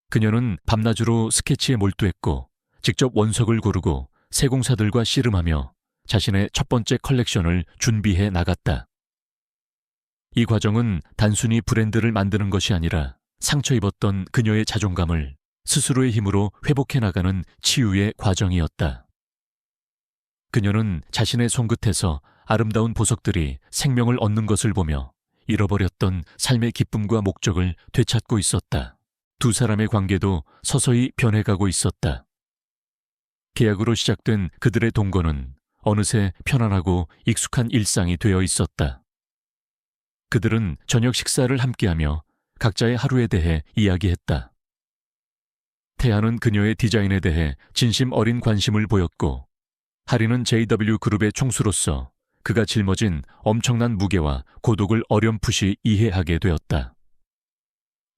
그녀는 밤낮으로 스케치에 몰두했고 직접 원석을 고르고 세공사들과 씨름하며 자신의 첫 번째 컬렉션을 준비해 나갔다. 이 과정은 단순히 브랜드를 만드는 것이 아니라 상처 입었던 그녀의 자존감을 스스로의 힘으로 회복해 나가는 치유의 과정이었다. 그녀는 자신의 손끝에서 아름다운 보석들이 생명을 얻는 것을 보며 잃어버렸던 삶의 기쁨과 목적을 되찾고 있었다. 두 사람의 관계도 서서히 변해가고 있었다. 계약으로 시작된 그들의 동거는 어느새 편안하고 익숙한 일상이 되어 있었다. 그들은 저녁 식사를 함께하며 각자의 하루에 대해 이야기했다. 태아는 그녀의 디자인에 대해 진심 어린 관심을 보였고 하리는 JW그룹의 총수로서 그가 짊어진 엄청난 무게와 고독을 어렴풋이 이해하게 되었다.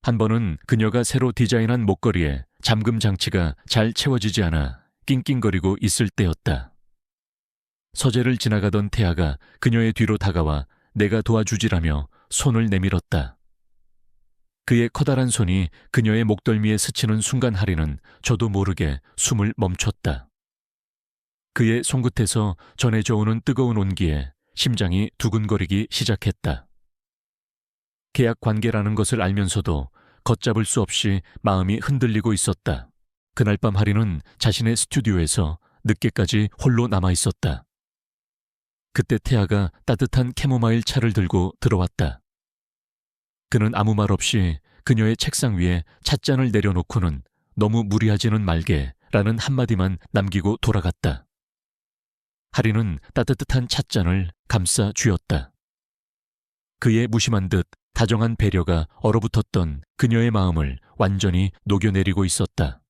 한 번은 그녀가 새로 디자인한 목걸이에 잠금 장치가 잘 채워지지 않아 낑낑거리고 있을 때였다. 서재를 지나가던 태아가 그녀의 뒤로 다가와 내가 도와주지라며 손을 내밀었다. 그의 커다란 손이 그녀의 목덜미에 스치는 순간 하리는 저도 모르게 숨을 멈췄다. 그의 손끝에서 전해져 오는 뜨거운 온기에 심장이 두근거리기 시작했다. 계약 관계라는 것을 알면서도 걷잡을 수 없이 마음이 흔들리고 있었다. 그날 밤 하리는 자신의 스튜디오에서 늦게까지 홀로 남아 있었다. 그때 태아가 따뜻한 캐모마일 차를 들고 들어왔다. 그는 아무 말 없이 그녀의 책상 위에 찻잔을 내려놓고는 너무 무리하지는 말게라는 한마디만 남기고 돌아갔다. 하리는 따뜻한 찻잔을 감싸 쥐었다. 그의 무심한 듯 다정한 배려가 얼어붙었던 그녀의 마음을 완전히 녹여내리고 있었다.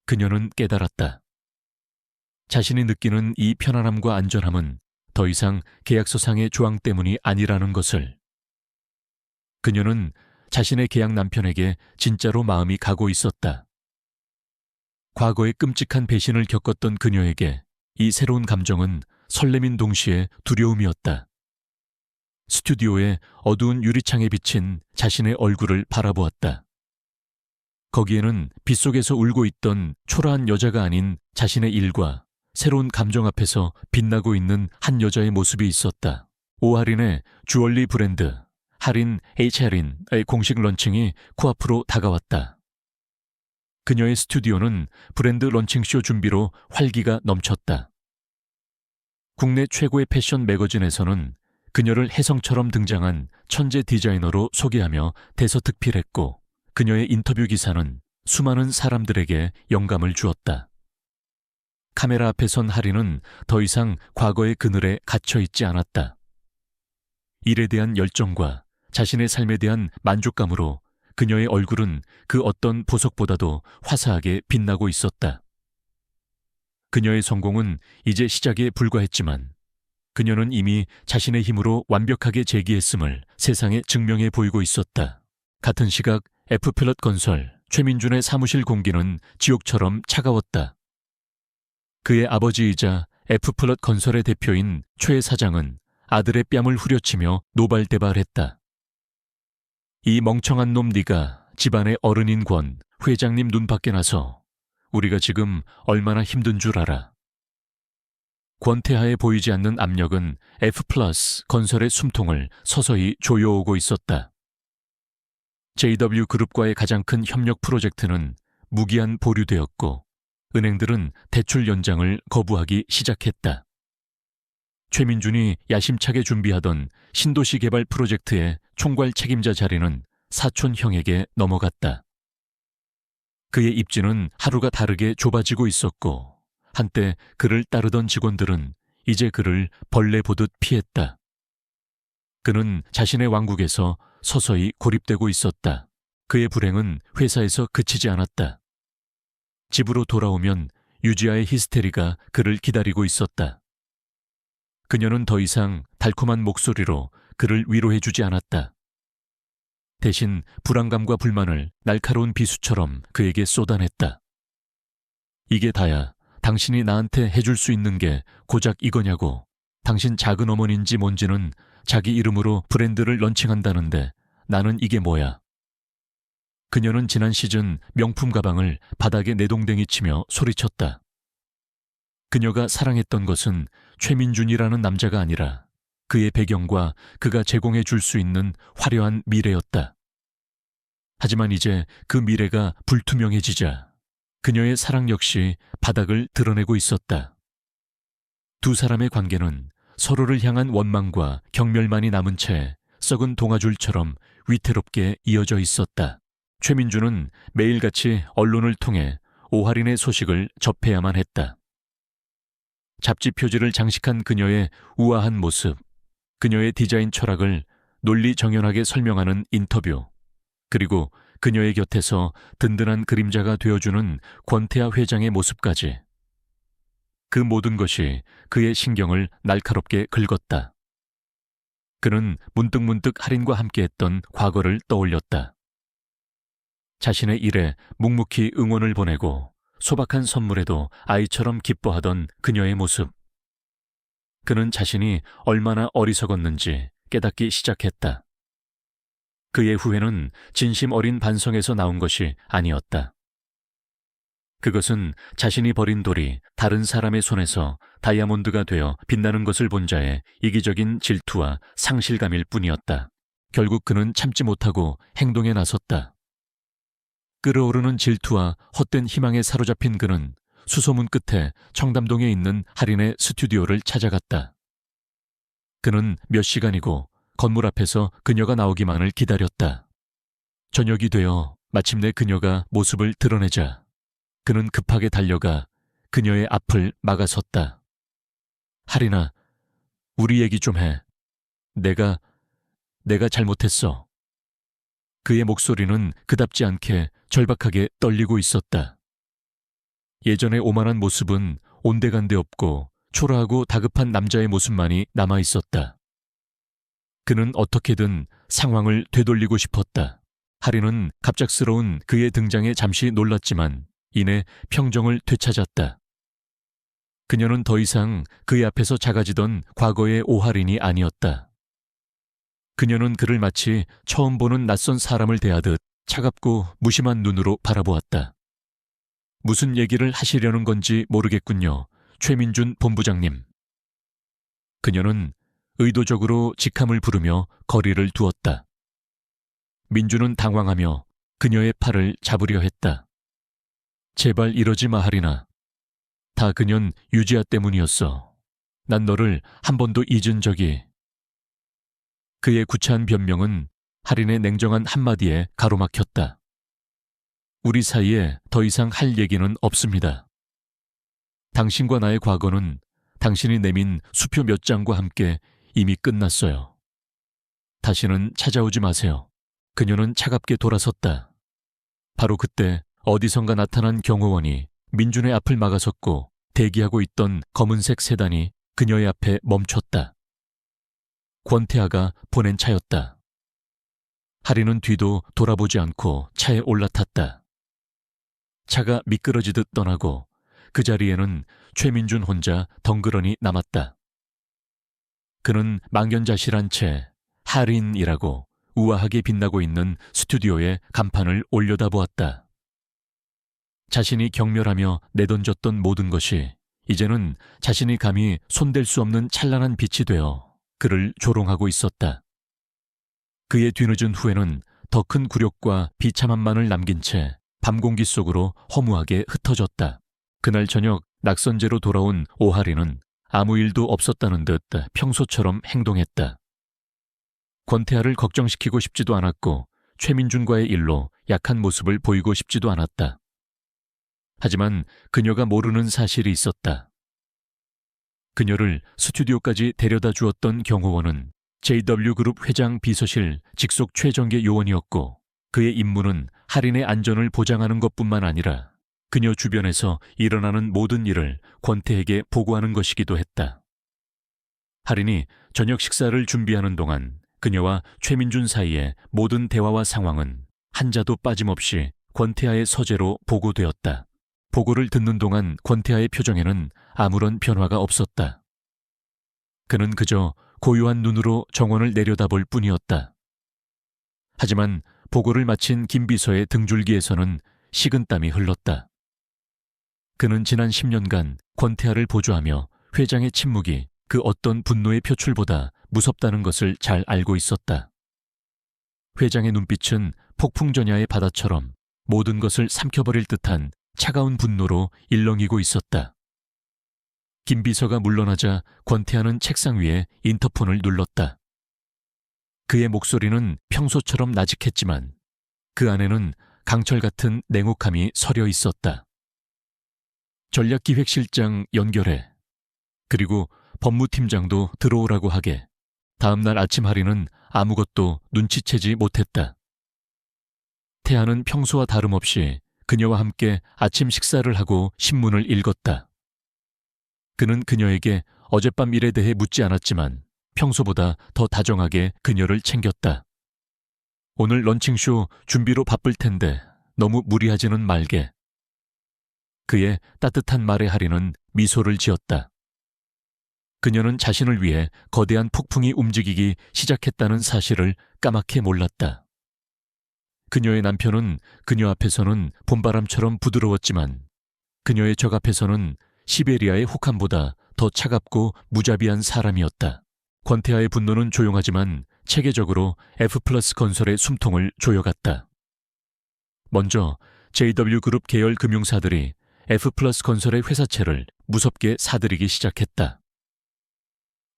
그녀는 깨달았다. 자신이 느끼는 이 편안함과 안전함은 더 이상 계약서상의 조항 때문이 아니라는 것을. 그녀는 자신의 계약 남편에게 진짜로 마음이 가고 있었다. 과거의 끔찍한 배신을 겪었던 그녀에게 이 새로운 감정은 설렘인 동시에 두려움이었다. 스튜디오의 어두운 유리창에 비친 자신의 얼굴을 바라보았다. 거기에는 빗속에서 울고 있던 초라한 여자가 아닌 자신의 일과 새로운 감정 앞에서 빛나고 있는 한 여자의 모습이 있었다. 오할인의 주얼리 브랜드 할인 H할인의 공식 런칭이 코앞으로 다가왔다. 그녀의 스튜디오는 브랜드 런칭쇼 준비로 활기가 넘쳤다. 국내 최고의 패션 매거진에서는 그녀를 혜성처럼 등장한 천재 디자이너로 소개하며 대서특필했고 그녀의 인터뷰 기사는 수많은 사람들에게 영감을 주었다. 카메라 앞에 선 하리는 더 이상 과거의 그늘에 갇혀 있지 않았다. 일에 대한 열정과 자신의 삶에 대한 만족감으로 그녀의 얼굴은 그 어떤 보석보다도 화사하게 빛나고 있었다. 그녀의 성공은 이제 시작에 불과했지만 그녀는 이미 자신의 힘으로 완벽하게 재기했음을 세상에 증명해 보이고 있었다. 같은 시각 F플롯 건설 최민준의 사무실 공기는 지옥처럼 차가웠다. 그의 아버지이자 F플롯 건설의 대표인 최 사장은 아들의 뺨을 후려치며 노발대발했다. 이 멍청한 놈 네가 집안의 어른인 권 회장님 눈밖에 나서 우리가 지금 얼마나 힘든 줄 알아. 권태하에 보이지 않는 압력은 F플러스 건설의 숨통을 서서히 조여오고 있었다. JW그룹과의 가장 큰 협력 프로젝트는 무기한 보류되었고 은행들은 대출 연장을 거부하기 시작했다. 최민준이 야심차게 준비하던 신도시 개발 프로젝트의 총괄 책임자 자리는 사촌 형에게 넘어갔다. 그의 입지는 하루가 다르게 좁아지고 있었고 한때 그를 따르던 직원들은 이제 그를 벌레 보듯 피했다. 그는 자신의 왕국에서 서서히 고립되고 있었다. 그의 불행은 회사에서 그치지 않았다. 집으로 돌아오면 유지아의 히스테리가 그를 기다리고 있었다. 그녀는 더 이상 달콤한 목소리로 그를 위로해주지 않았다. 대신 불안감과 불만을 날카로운 비수처럼 그에게 쏟아냈다. 이게 다야. 당신이 나한테 해줄 수 있는 게 고작 이거냐고. 당신 작은 어머니인지 뭔지는 자기 이름으로 브랜드를 런칭한다는데 나는 이게 뭐야. 그녀는 지난 시즌 명품 가방을 바닥에 내동댕이 치며 소리쳤다. 그녀가 사랑했던 것은 최민준이라는 남자가 아니라 그의 배경과 그가 제공해 줄 수 있는 화려한 미래였다. 하지만 이제 그 미래가 불투명해지자 그녀의 사랑 역시 바닥을 드러내고 있었다. 두 사람의 관계는 서로를 향한 원망과 경멸만이 남은 채 썩은 동아줄처럼 위태롭게 이어져 있었다. 최민준은 매일같이 언론을 통해 오할인의 소식을 접해야만 했다. 잡지 표지를 장식한 그녀의 우아한 모습, 그녀의 디자인 철학을 논리정연하게 설명하는 인터뷰, 그리고 그녀의 곁에서 든든한 그림자가 되어주는 권태하 회장의 모습까지. 그 모든 것이 그의 신경을 날카롭게 긁었다. 그는 문득문득 할인과 함께했던 과거를 떠올렸다. 자신의 일에 묵묵히 응원을 보내고 소박한 선물에도 아이처럼 기뻐하던 그녀의 모습. 그는 자신이 얼마나 어리석었는지 깨닫기 시작했다. 그의 후회는 진심 어린 반성에서 나온 것이 아니었다. 그것은 자신이 버린 돌이 다른 사람의 손에서 다이아몬드가 되어 빛나는 것을 본 자의 이기적인 질투와 상실감일 뿐이었다. 결국 그는 참지 못하고 행동에 나섰다. 끓어오르는 질투와 헛된 희망에 사로잡힌 그는 수소문 끝에 청담동에 있는 할인의 스튜디오를 찾아갔다. 그는 몇 시간이고 건물 앞에서 그녀가 나오기만을 기다렸다. 저녁이 되어 마침내 그녀가 모습을 드러내자 그는 급하게 달려가 그녀의 앞을 막아섰다. 할인아, 우리 얘기 좀 해. 내가 잘못했어. 그의 목소리는 그답지 않게 절박하게 떨리고 있었다. 예전의 오만한 모습은 온데간데 없고 초라하고 다급한 남자의 모습만이 남아 있었다. 그는 어떻게든 상황을 되돌리고 싶었다. 할인은 갑작스러운 그의 등장에 잠시 놀랐지만 이내 평정을 되찾았다. 그녀는 더 이상 그의 앞에서 작아지던 과거의 오할인이 아니었다. 그녀는 그를 마치 처음 보는 낯선 사람을 대하듯 차갑고 무심한 눈으로 바라보았다. 무슨 얘기를 하시려는 건지 모르겠군요, 최민준 본부장님. 그녀는 의도적으로 직함을 부르며 거리를 두었다. 민주는 당황하며 그녀의 팔을 잡으려 했다. 제발 이러지 마, 할인아. 다 그년 유지아 때문이었어. 난 너를 한 번도 잊은 적이. 그의 구차한 변명은 할인의 냉정한 한마디에 가로막혔다. 우리 사이에 더 이상 할 얘기는 없습니다. 당신과 나의 과거는 당신이 내민 수표 몇 장과 함께 이미 끝났어요. 다시는 찾아오지 마세요. 그녀는 차갑게 돌아섰다. 바로 그때 어디선가 나타난 경호원이 민준의 앞을 막아섰고 대기하고 있던 검은색 세단이 그녀의 앞에 멈췄다. 권태아가 보낸 차였다. 하리는 뒤도 돌아보지 않고 차에 올라탔다. 차가 미끄러지듯 떠나고 그 자리에는 최민준 혼자 덩그러니 남았다. 그는 망연자실한 채 할인이라고 우아하게 빛나고 있는 스튜디오의 간판을 올려다보았다. 자신이 경멸하며 내던졌던 모든 것이 이제는 자신이 감히 손댈 수 없는 찬란한 빛이 되어 그를 조롱하고 있었다. 그의 뒤늦은 후에는 더 큰 굴욕과 비참함만을 남긴 채 밤공기 속으로 허무하게 흩어졌다. 그날 저녁 낙선제로 돌아온 오하리는 아무 일도 없었다는 듯 평소처럼 행동했다. 권태아를 걱정시키고 싶지도 않았고 최민준과의 일로 약한 모습을 보이고 싶지도 않았다. 하지만 그녀가 모르는 사실이 있었다. 그녀를 스튜디오까지 데려다 주었던 경호원은 JW그룹 회장 비서실 직속 최정계 요원이었고 그의 임무는 할인의 안전을 보장하는 것뿐만 아니라 그녀 주변에서 일어나는 모든 일을 권태에게 보고하는 것이기도 했다. 할인이 저녁 식사를 준비하는 동안 그녀와 최민준 사이의 모든 대화와 상황은 한자도 빠짐없이 권태아의 서재로 보고되었다. 보고를 듣는 동안 권태아의 표정에는 아무런 변화가 없었다. 그는 그저 고요한 눈으로 정원을 내려다볼 뿐이었다. 하지만 보고를 마친 김 비서의 등줄기에서는 식은땀이 흘렀다. 그는 지난 10년간 권태아를 보조하며 회장의 침묵이 그 어떤 분노의 표출보다 무섭다는 것을 잘 알고 있었다. 회장의 눈빛은 폭풍전야의 바다처럼 모든 것을 삼켜버릴 듯한 차가운 분노로 일렁이고 있었다. 김 비서가 물러나자 권태아는 책상 위에 인터폰을 눌렀다. 그의 목소리는 평소처럼 나직했지만 그 안에는 강철 같은 냉혹함이 서려 있었다. 전략기획실장 연결해. 그리고 법무팀장도 들어오라고 하게. 다음날 아침 할인은 아무것도 눈치채지 못했다. 태아는 평소와 다름없이 그녀와 함께 아침 식사를 하고 신문을 읽었다. 그는 그녀에게 어젯밤 일에 대해 묻지 않았지만 평소보다 더 다정하게 그녀를 챙겼다. 오늘 런칭쇼 준비로 바쁠 텐데 너무 무리하지는 말게. 그의 따뜻한 말에 할인은 미소를 지었다. 그녀는 자신을 위해 거대한 폭풍이 움직이기 시작했다는 사실을 까맣게 몰랐다. 그녀의 남편은 그녀 앞에서는 봄바람처럼 부드러웠지만 그녀의 적 앞에서는 시베리아의 혹한보다 더 차갑고 무자비한 사람이었다. 권태아의 분노는 조용하지만 체계적으로 F+ 건설의 숨통을 조여갔다. 먼저 JW그룹 계열 금융사들이 F+ 건설의 회사채를 무섭게 사들이기 시작했다.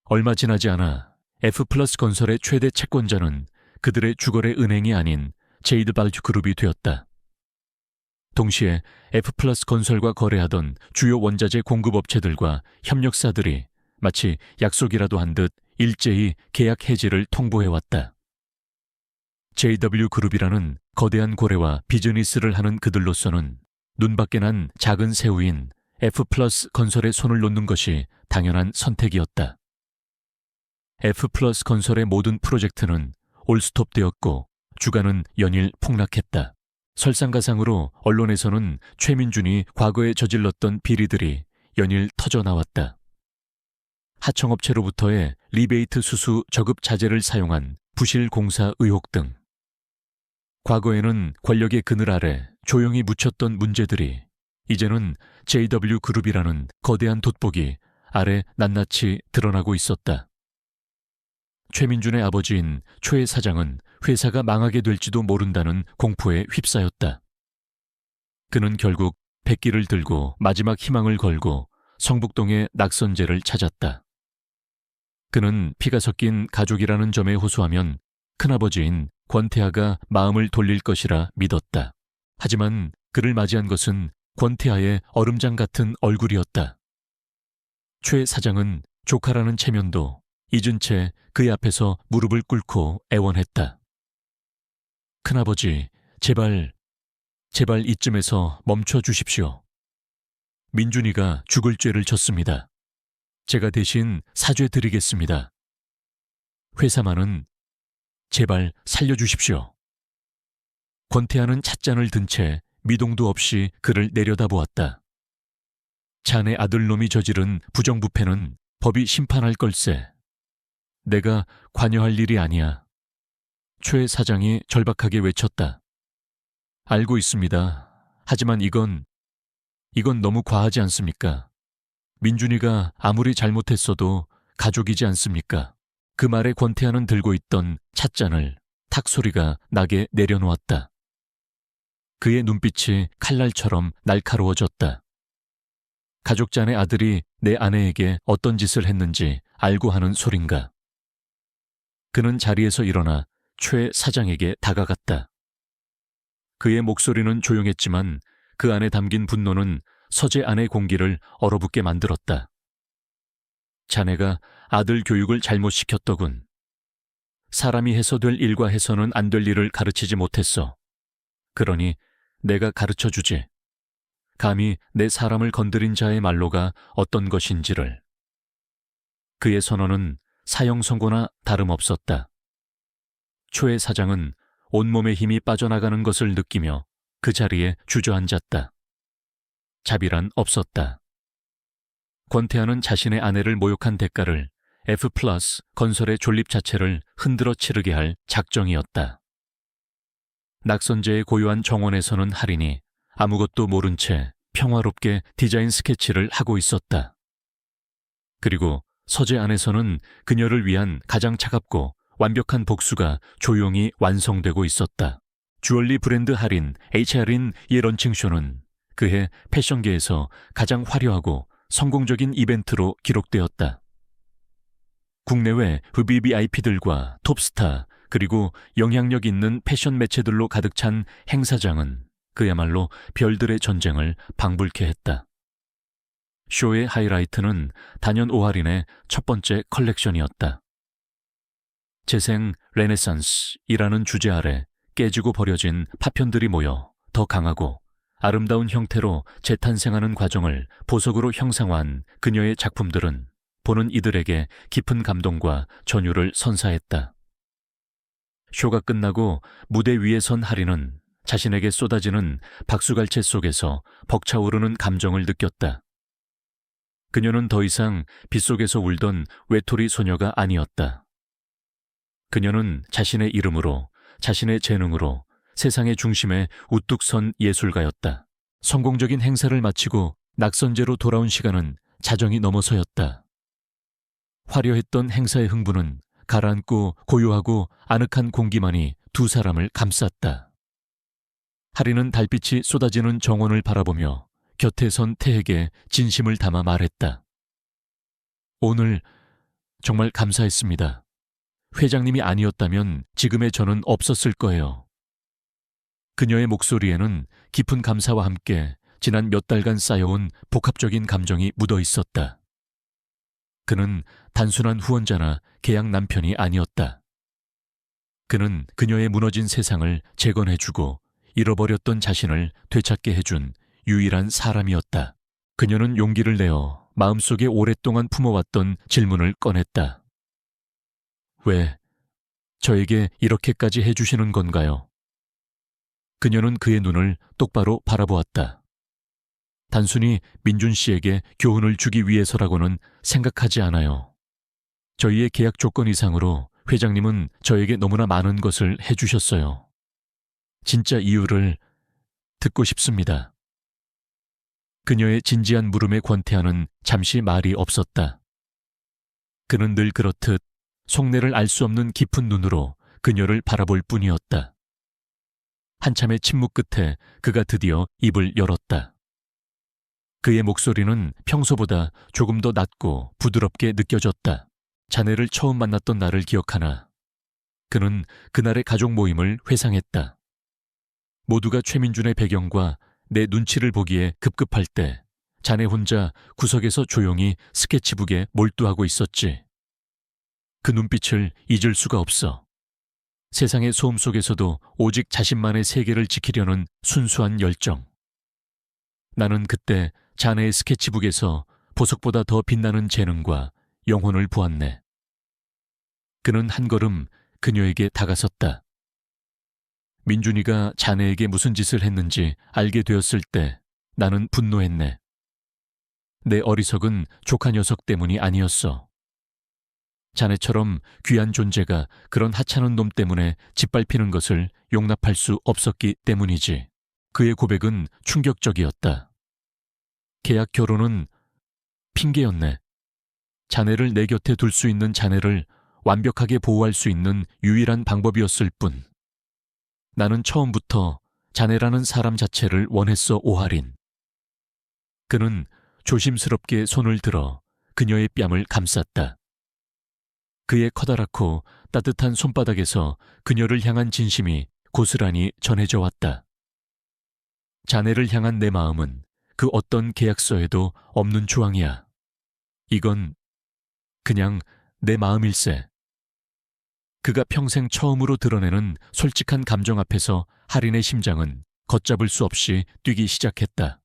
얼마 지나지 않아 F+ 건설의 최대 채권자는 그들의 주거래 은행이 아닌 제이드발트 그룹이 되었다. 동시에 F+ 건설과 거래하던 주요 원자재 공급업체들과 협력사들이 마치 약속이라도 한 듯 일제히 계약 해지를 통보해왔다. JW그룹이라는 거대한 고래와 비즈니스를 하는 그들로서는 눈밖에 난 작은 새우인 F+ 건설에 손을 놓는 것이 당연한 선택이었다. F+ 건설의 모든 프로젝트는 올스톱되었고 주가는 연일 폭락했다. 설상가상으로 언론에서는 최민준이 과거에 저질렀던 비리들이 연일 터져나왔다. 하청업체로부터의 리베이트 수수 저급 자재를 사용한 부실 공사 의혹 등. 과거에는 권력의 그늘 아래 조용히 묻혔던 문제들이 이제는 JW그룹이라는 거대한 돋보기 아래 낱낱이 드러나고 있었다. 최민준의 아버지인 최 사장은 회사가 망하게 될지도 모른다는 공포에 휩싸였다. 그는 결국 백기를 들고 마지막 희망을 걸고 성북동의 낙선제를 찾았다. 그는 피가 섞인 가족이라는 점에 호소하면 큰아버지인 권태아가 마음을 돌릴 것이라 믿었다. 하지만 그를 맞이한 것은 권태아의 얼음장 같은 얼굴이었다. 최 사장은 조카라는 체면도 잊은 채 그의 앞에서 무릎을 꿇고 애원했다. 큰아버지, 제발 이쯤에서 멈춰 주십시오. 민준이가 죽을 죄를 졌습니다. 제가 대신 사죄 드리겠습니다. 회사만은 제발 살려주십시오. 권태하는 찻잔을 든 채 미동도 없이 그를 내려다보았다. 자네 아들놈이 저지른 부정부패는 법이 심판할 걸세. 내가 관여할 일이 아니야. 최 사장이 절박하게 외쳤다. 알고 있습니다. 하지만 이건 너무 과하지 않습니까? 민준이가 아무리 잘못했어도 가족이지 않습니까? 그 말에 권태하는 들고 있던 찻잔을 탁 소리가 나게 내려놓았다. 그의 눈빛이 칼날처럼 날카로워졌다. 가족잔의 아들이 내 아내에게 어떤 짓을 했는지 알고 하는 소린가. 그는 자리에서 일어나 최 사장에게 다가갔다. 그의 목소리는 조용했지만 그 안에 담긴 분노는 서재 안의 공기를 얼어붙게 만들었다. 자네가 아들 교육을 잘못 시켰더군. 사람이 해서 될 일과 해서는 안 될 일을 가르치지 못했어. 그러니 내가 가르쳐주지. 감히 내 사람을 건드린 자의 말로가 어떤 것인지를. 그의 선언은 사형 선고나 다름없었다. 초의 사장은 온몸의 힘이 빠져나가는 것을 느끼며 그 자리에 주저앉았다. 자비란 없었다. 권태하는 자신의 아내를 모욕한 대가를 F+ 건설의 존립 자체를 흔들어 치르게 할 작정이었다. 낙선제의 고요한 정원에서는 할인이 아무것도 모른 채 평화롭게 디자인 스케치를 하고 있었다. 그리고 서재 안에서는 그녀를 위한 가장 차갑고 완벽한 복수가 조용히 완성되고 있었다. 주얼리 브랜드 할인 HR인 이 런칭쇼는 그해 패션계에서 가장 화려하고 성공적인 이벤트로 기록되었다. 국내외 VVIP들과 톱스타 그리고 영향력 있는 패션 매체들로 가득 찬 행사장은 그야말로 별들의 전쟁을 방불케 했다. 쇼의 하이라이트는 단연 오할인의 첫 번째 컬렉션이었다. 재생 레네상스이라는 주제 아래 깨지고 버려진 파편들이 모여 더 강하고 아름다운 형태로 재탄생하는 과정을 보석으로 형상화한 그녀의 작품들은 보는 이들에게 깊은 감동과 전율을 선사했다. 쇼가 끝나고 무대 위에 선 할인은 자신에게 쏟아지는 박수갈채 속에서 벅차오르는 감정을 느꼈다. 그녀는 더 이상 빗속에서 울던 외톨이 소녀가 아니었다. 그녀는 자신의 이름으로, 자신의 재능으로 세상의 중심에 우뚝 선 예술가였다. 성공적인 행사를 마치고 낙선제로 돌아온 시간은 자정이 넘어서였다. 화려했던 행사의 흥분은 가라앉고 고요하고 아늑한 공기만이 두 사람을 감쌌다. 하리는 달빛이 쏟아지는 정원을 바라보며 곁에 선 태에게 진심을 담아 말했다. 오늘 정말 감사했습니다. 회장님이 아니었다면 지금의 저는 없었을 거예요. 그녀의 목소리에는 깊은 감사와 함께 지난 몇 달간 쌓여온 복합적인 감정이 묻어 있었다. 그는 단순한 후원자나 계약 남편이 아니었다. 그는 그녀의 무너진 세상을 재건해주고 잃어버렸던 자신을 되찾게 해준 유일한 사람이었다. 그녀는 용기를 내어 마음속에 오랫동안 품어왔던 질문을 꺼냈다. 왜 저에게 이렇게까지 해주시는 건가요? 그녀는 그의 눈을 똑바로 바라보았다. 단순히 민준 씨에게 교훈을 주기 위해서라고는 생각하지 않아요. 저희의 계약 조건 이상으로 회장님은 저에게 너무나 많은 것을 해주셨어요. 진짜 이유를 듣고 싶습니다. 그녀의 진지한 물음에 권태하는 잠시 말이 없었다. 그는 늘 그렇듯 속내를 알 수 없는 깊은 눈으로 그녀를 바라볼 뿐이었다. 한참의 침묵 끝에 그가 드디어 입을 열었다. 그의 목소리는 평소보다 조금 더 낮고 부드럽게 느껴졌다. 자네를 처음 만났던 날을 기억하나? 그는 그날의 가족 모임을 회상했다. 모두가 최민준의 배경과 내 눈치를 보기에 급급할 때 자네 혼자 구석에서 조용히 스케치북에 몰두하고 있었지. 그 눈빛을 잊을 수가 없어. 세상의 소음 속에서도 오직 자신만의 세계를 지키려는 순수한 열정. 나는 그때 자네의 스케치북에서 보석보다 더 빛나는 재능과 영혼을 보았네. 그는 한 걸음 그녀에게 다가섰다. 민준이가 자네에게 무슨 짓을 했는지 알게 되었을 때 나는 분노했네. 내 어리석은 조카 녀석 때문이 아니었어. 자네처럼 귀한 존재가 그런 하찮은 놈 때문에 짓밟히는 것을 용납할 수 없었기 때문이지. 그의 고백은 충격적이었다. 계약 결혼은 핑계였네. 자네를 내 곁에 둘 수 있는 자네를 완벽하게 보호할 수 있는 유일한 방법이었을 뿐. 나는 처음부터 자네라는 사람 자체를 원했어, 오하린. 그는 조심스럽게 손을 들어 그녀의 뺨을 감쌌다. 그의 커다랗고 따뜻한 손바닥에서 그녀를 향한 진심이 고스란히 전해져 왔다. 자네를 향한 내 마음은 그 어떤 계약서에도 없는 조항이야. 이건 그냥 내 마음일세. 그가 평생 처음으로 드러내는 솔직한 감정 앞에서 할인의 심장은 걷잡을 수 없이 뛰기 시작했다.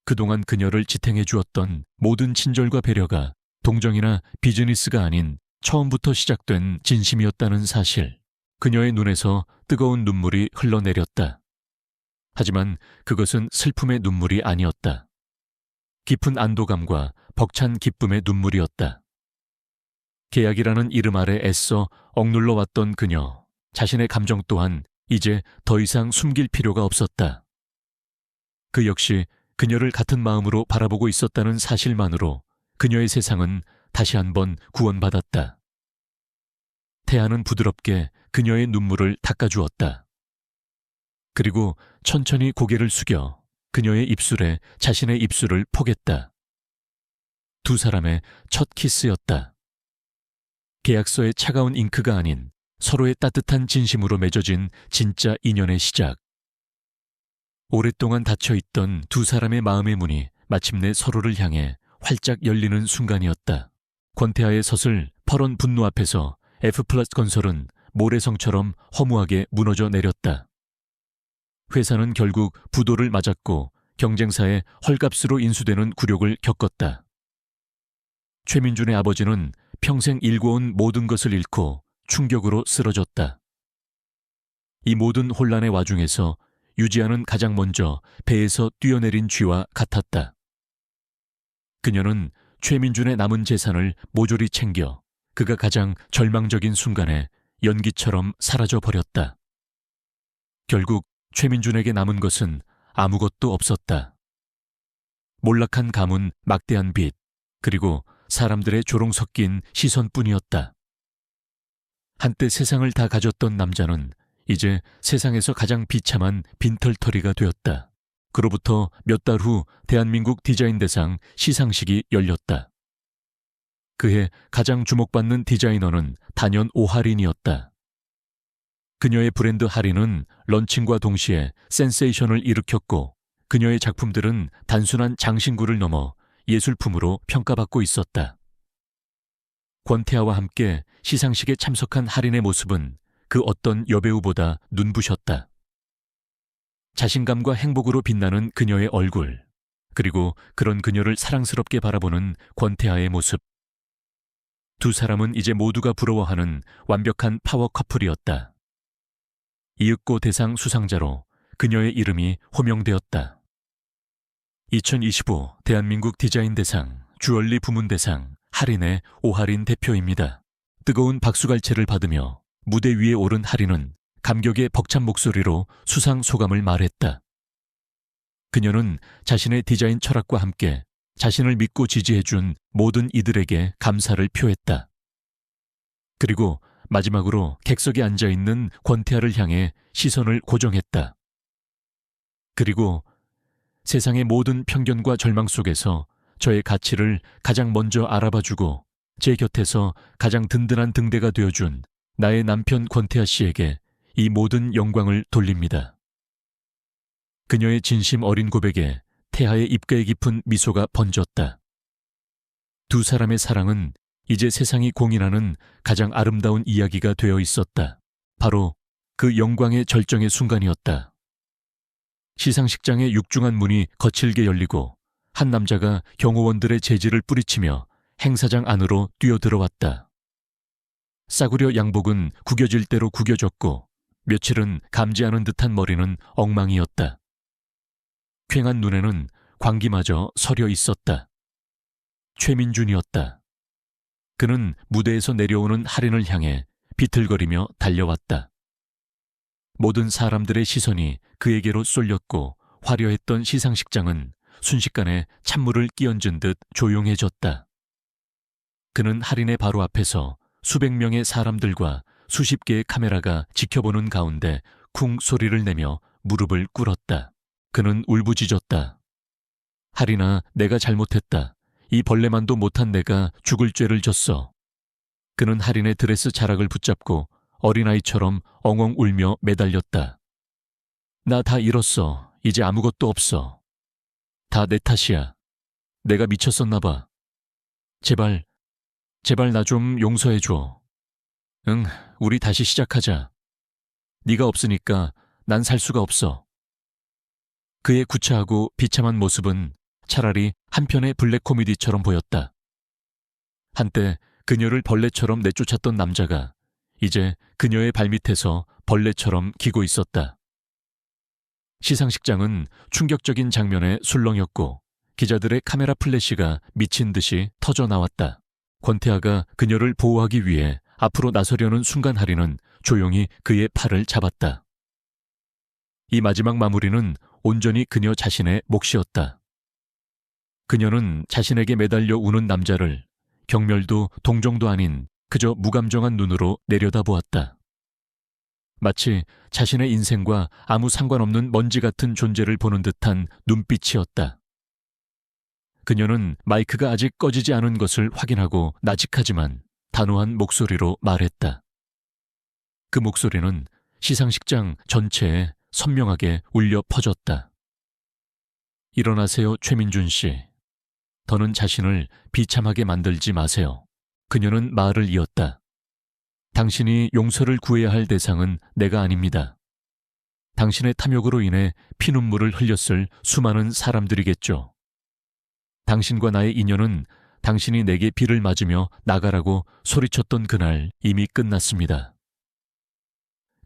그동안 그녀를 지탱해 주었던 모든 친절과 배려가 동정이나 비즈니스가 아닌 처음부터 시작된 진심이었다는 사실. 그녀의 눈에서 뜨거운 눈물이 흘러내렸다. 하지만 그것은 슬픔의 눈물이 아니었다. 깊은 안도감과 벅찬 기쁨의 눈물이었다. 계약이라는 이름 아래 애써 억눌러 왔던 그녀, 자신의 감정 또한 이제 더 이상 숨길 필요가 없었다. 그 역시 그녀를 같은 마음으로 바라보고 있었다는 사실만으로 그녀의 세상은 다시 한번 구원받았다. 태아는 부드럽게 그녀의 눈물을 닦아주었다. 그리고 천천히 고개를 숙여 그녀의 입술에 자신의 입술을 포겠다. 두 사람의 첫 키스였다. 계약서의 차가운 잉크가 아닌 서로의 따뜻한 진심으로 맺어진 진짜 인연의 시작. 오랫동안 닫혀있던 두 사람의 마음의 문이 마침내 서로를 향해 활짝 열리는 순간이었다. 권태하의 섰을 퍼런 분노 앞에서 F+ 건설은 모래성처럼 허무하게 무너져 내렸다. 회사는 결국 부도를 맞았고 경쟁사의 헐값으로 인수되는 굴욕을 겪었다. 최민준의 아버지는 평생 일궈온 모든 것을 잃고 충격으로 쓰러졌다. 이 모든 혼란의 와중에서 유지아는 가장 먼저 배에서 뛰어내린 쥐와 같았다. 그녀는 최민준의 남은 재산을 모조리 챙겨 그가 가장 절망적인 순간에 연기처럼 사라져 버렸다. 결국 최민준에게 남은 것은 아무것도 없었다. 몰락한 가문, 막대한 빚, 그리고 사람들의 조롱 섞인 시선뿐이었다. 한때 세상을 다 가졌던 남자는 이제 세상에서 가장 비참한 빈털터리가 되었다. 그로부터 몇 달 후 대한민국 디자인 대상 시상식이 열렸다. 그해 가장 주목받는 디자이너는 단연 오하린이었다. 그녀의 브랜드 하린은 런칭과 동시에 센세이션을 일으켰고 그녀의 작품들은 단순한 장신구를 넘어 예술품으로 평가받고 있었다. 권태하와 함께 시상식에 참석한 하린의 모습은 그 어떤 여배우보다 눈부셨다. 자신감과 행복으로 빛나는 그녀의 얼굴, 그리고 그런 그녀를 사랑스럽게 바라보는 권태하의 모습. 두 사람은 이제 모두가 부러워하는 완벽한 파워 커플이었다. 이윽고 대상 수상자로 그녀의 이름이 호명되었다. 2025 대한민국 디자인 대상 주얼리 부문 대상 하린의 오하린 대표입니다. 뜨거운 박수갈채를 받으며 무대 위에 오른 하린은 감격의 벅찬 목소리로 수상 소감을 말했다. 그녀는 자신의 디자인 철학과 함께 자신을 믿고 지지해준 모든 이들에게 감사를 표했다. 그리고 마지막으로 객석에 앉아있는 권태하를 향해 시선을 고정했다. 그리고 세상의 모든 편견과 절망 속에서 저의 가치를 가장 먼저 알아봐주고 제 곁에서 가장 든든한 등대가 되어준 나의 남편 권태하 씨에게 이 모든 영광을 돌립니다. 그녀의 진심 어린 고백에 태하의 입가에 깊은 미소가 번졌다. 두 사람의 사랑은 이제 세상이 공인하는 가장 아름다운 이야기가 되어 있었다. 바로 그 영광의 절정의 순간이었다. 시상식장의 육중한 문이 거칠게 열리고 한 남자가 경호원들의 제지를 뿌리치며 행사장 안으로 뛰어들어왔다. 싸구려 양복은 구겨질 대로 구겨졌고 며칠은 감지하는 듯한 머리는 엉망이었다. 퀭한 눈에는 광기마저 서려 있었다. 최민준이었다. 그는 무대에서 내려오는 할인을 향해 비틀거리며 달려왔다. 모든 사람들의 시선이 그에게로 쏠렸고 화려했던 시상식장은 순식간에 찬물을 끼얹은 듯 조용해졌다. 그는 할인의 바로 앞에서 수백 명의 사람들과 수십 개의 카메라가 지켜보는 가운데 쿵 소리를 내며 무릎을 꿇었다. 그는 울부짖었다. 할인아, 내가 잘못했다. 이 벌레만도 못한 내가 죽을 죄를 졌어. 그는 할인의 드레스 자락을 붙잡고 어린아이처럼 엉엉 울며 매달렸다. 나 다 잃었어. 이제 아무것도 없어. 다 내 탓이야. 내가 미쳤었나 봐. 제발 나 좀 용서해줘. 응, 우리 다시 시작하자. 네가 없으니까 난 살 수가 없어. 그의 구차하고 비참한 모습은 차라리 한편의 블랙 코미디처럼 보였다. 한때 그녀를 벌레처럼 내쫓았던 남자가 이제 그녀의 발밑에서 벌레처럼 기고 있었다. 시상식장은 충격적인 장면에 술렁였고 기자들의 카메라 플래시가 미친 듯이 터져 나왔다. 권태아가 그녀를 보호하기 위해 앞으로 나서려는 순간 할인은 조용히 그의 팔을 잡았다. 이 마지막 마무리는 온전히 그녀 자신의 몫이었다. 그녀는 자신에게 매달려 우는 남자를 경멸도 동정도 아닌 그저 무감정한 눈으로 내려다보았다. 마치 자신의 인생과 아무 상관없는 먼지 같은 존재를 보는 듯한 눈빛이었다. 그녀는 마이크가 아직 꺼지지 않은 것을 확인하고 나직하지만 단호한 목소리로 말했다. 그 목소리는 시상식장 전체에 선명하게 울려 퍼졌다. 일어나세요, 최민준 씨. 더는 자신을 비참하게 만들지 마세요. 그녀는 말을 이었다. 당신이 용서를 구해야 할 대상은 내가 아닙니다. 당신의 탐욕으로 인해 피눈물을 흘렸을 수많은 사람들이겠죠. 당신과 나의 인연은 당신이 내게 비를 맞으며 나가라고 소리쳤던 그날 이미 끝났습니다.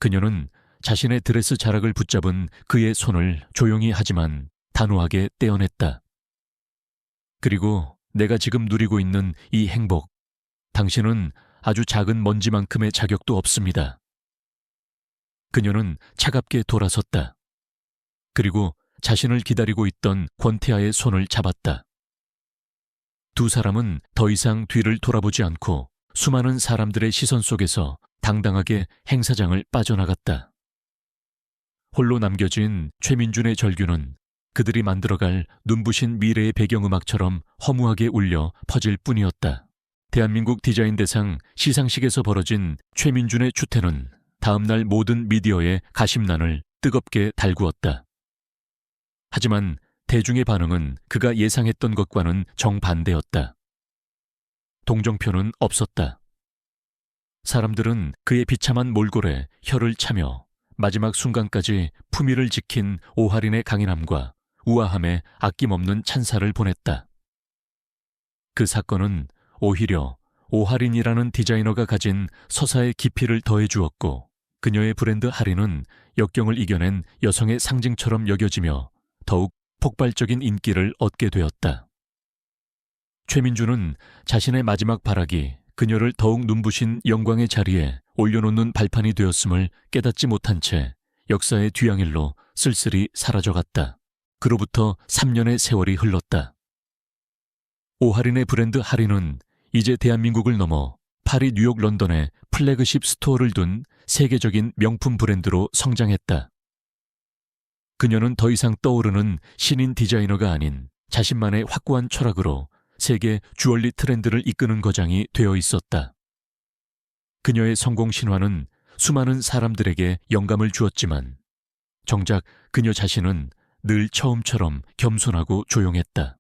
그녀는 자신의 드레스 자락을 붙잡은 그의 손을 조용히 하지만 단호하게 떼어냈다. 그리고 내가 지금 누리고 있는 이 행복, 당신은 아주 작은 먼지만큼의 자격도 없습니다. 그녀는 차갑게 돌아섰다. 그리고 자신을 기다리고 있던 권태아의 손을 잡았다. 두 사람은 더 이상 뒤를 돌아보지 않고 수많은 사람들의 시선 속에서 당당하게 행사장을 빠져나갔다. 홀로 남겨진 최민준의 절규는 그들이 만들어갈 눈부신 미래의 배경음악처럼 허무하게 울려 퍼질 뿐이었다. 대한민국 디자인 대상 시상식에서 벌어진 최민준의 추태는 다음날 모든 미디어의 가심난을 뜨겁게 달구었다. 하지만 대중의 반응은 그가 예상했던 것과는 정반대였다. 동정표는 없었다. 사람들은 그의 비참한 몰골에 혀를 차며 마지막 순간까지 품위를 지킨 오하린의 강인함과 우아함에 아낌없는 찬사를 보냈다. 그 사건은 오히려 오하린이라는 디자이너가 가진 서사의 깊이를 더해주었고 그녀의 브랜드 할인은 역경을 이겨낸 여성의 상징처럼 여겨지며 더욱 폭발적인 인기를 얻게 되었다. 최민준은 자신의 마지막 발악이 그녀를 더욱 눈부신 영광의 자리에 올려놓는 발판이 되었음을 깨닫지 못한 채 역사의 뒤양일로 쓸쓸히 사라져갔다. 그로부터 3년의 세월이 흘렀다. 오하린의 브랜드 할인은 이제 대한민국을 넘어 파리, 뉴욕, 런던에 플래그십 스토어를 둔 세계적인 명품 브랜드로 성장했다. 그녀는 더 이상 떠오르는 신인 디자이너가 아닌 자신만의 확고한 철학으로 세계 주얼리 트렌드를 이끄는 거장이 되어 있었다. 그녀의 성공 신화는 수많은 사람들에게 영감을 주었지만 정작 그녀 자신은 늘 처음처럼 겸손하고 조용했다.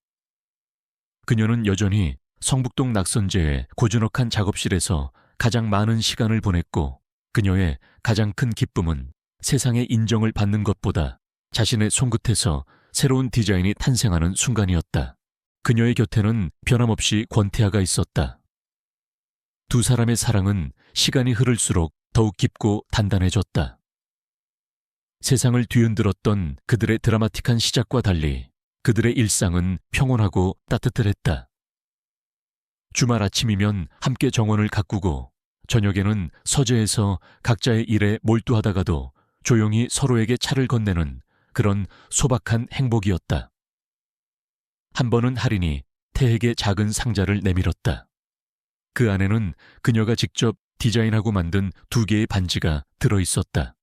그녀는 여전히 성북동 낙선제의 고즈넉한 작업실에서 가장 많은 시간을 보냈고 그녀의 가장 큰 기쁨은 세상의 인정을 받는 것보다 자신의 손끝에서 새로운 디자인이 탄생하는 순간이었다. 그녀의 곁에는 변함없이 권태하가 있었다. 두 사람의 사랑은 시간이 흐를수록 더욱 깊고 단단해졌다. 세상을 뒤흔들었던 그들의 드라마틱한 시작과 달리 그들의 일상은 평온하고 따뜻했다. 주말 아침이면 함께 정원을 가꾸고 저녁에는 서재에서 각자의 일에 몰두하다가도 조용히 서로에게 차를 건네는 그런 소박한 행복이었다. 한 번은 할인이 태에게 작은 상자를 내밀었다. 그 안에는 그녀가 직접 디자인하고 만든 2개의 반지가 들어있었다.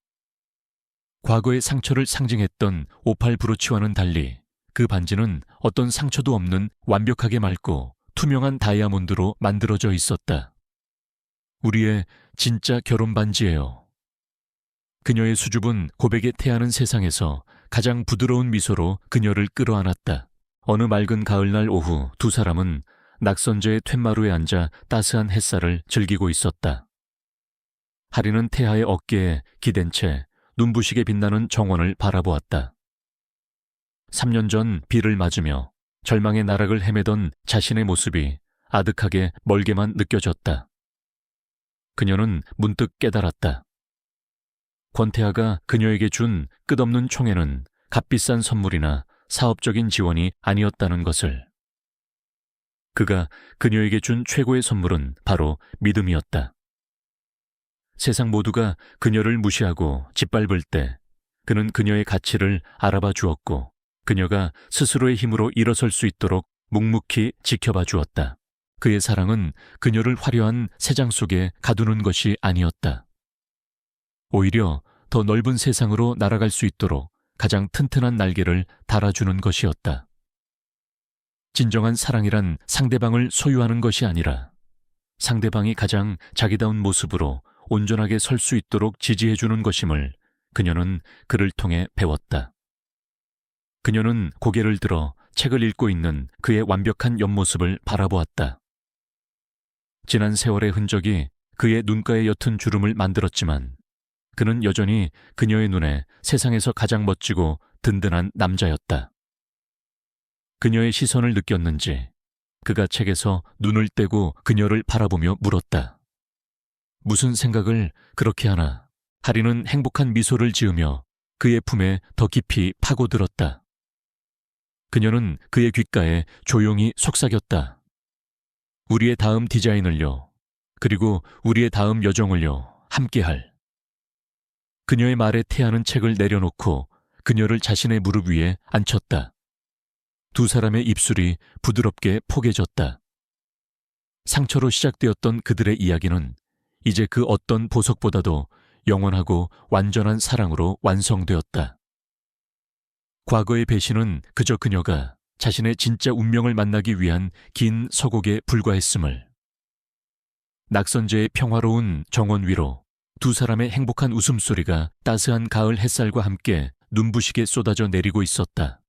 과거의 상처를 상징했던 오팔 브로치와는 달리 그 반지는 어떤 상처도 없는 완벽하게 맑고 투명한 다이아몬드로 만들어져 있었다. 우리의 진짜 결혼 반지예요. 그녀의 수줍은 고백에 태하는 세상에서 가장 부드러운 미소로 그녀를 끌어안았다. 어느 맑은 가을날 오후 두 사람은 낙선제의 툇마루에 앉아 따스한 햇살을 즐기고 있었다. 하리는 태하의 어깨에 기댄 채 눈부시게 빛나는 정원을 바라보았다. 3년 전 비를 맞으며 절망의 나락을 헤매던 자신의 모습이 아득하게 멀게만 느껴졌다. 그녀는 문득 깨달았다. 권태하가 그녀에게 준 끝없는 총애는 값비싼 선물이나 사업적인 지원이 아니었다는 것을. 그가 그녀에게 준 최고의 선물은 바로 믿음이었다. 세상 모두가 그녀를 무시하고 짓밟을 때 그는 그녀의 가치를 알아봐 주었고 그녀가 스스로의 힘으로 일어설 수 있도록 묵묵히 지켜봐 주었다. 그의 사랑은 그녀를 화려한 새장 속에 가두는 것이 아니었다. 오히려 더 넓은 세상으로 날아갈 수 있도록 가장 튼튼한 날개를 달아주는 것이었다. 진정한 사랑이란 상대방을 소유하는 것이 아니라 상대방이 가장 자기다운 모습으로 온전하게 설 수 있도록 지지해주는 것임을 그녀는 그를 통해 배웠다. 그녀는 고개를 들어 책을 읽고 있는 그의 완벽한 옆모습을 바라보았다. 지난 세월의 흔적이 그의 눈가에 옅은 주름을 만들었지만 그는 여전히 그녀의 눈에 세상에서 가장 멋지고 든든한 남자였다. 그녀의 시선을 느꼈는지 그가 책에서 눈을 떼고 그녀를 바라보며 물었다. 무슨 생각을 그렇게 하나? 하리는 행복한 미소를 지으며 그의 품에 더 깊이 파고들었다. 그녀는 그의 귓가에 조용히 속삭였다. 우리의 다음 디자인을요. 그리고 우리의 다음 여정을요. 함께할. 그녀의 말에 태하는 책을 내려놓고 그녀를 자신의 무릎 위에 앉혔다. 두 사람의 입술이 부드럽게 포개졌다. 상처로 시작되었던 그들의 이야기는 이제 그 어떤 보석보다도 영원하고 완전한 사랑으로 완성되었다. 과거의 배신은 그저 그녀가 자신의 진짜 운명을 만나기 위한 긴 서곡에 불과했음을. 낙선제의 평화로운 정원 위로 두 사람의 행복한 웃음소리가 따스한 가을 햇살과 함께 눈부시게 쏟아져 내리고 있었다.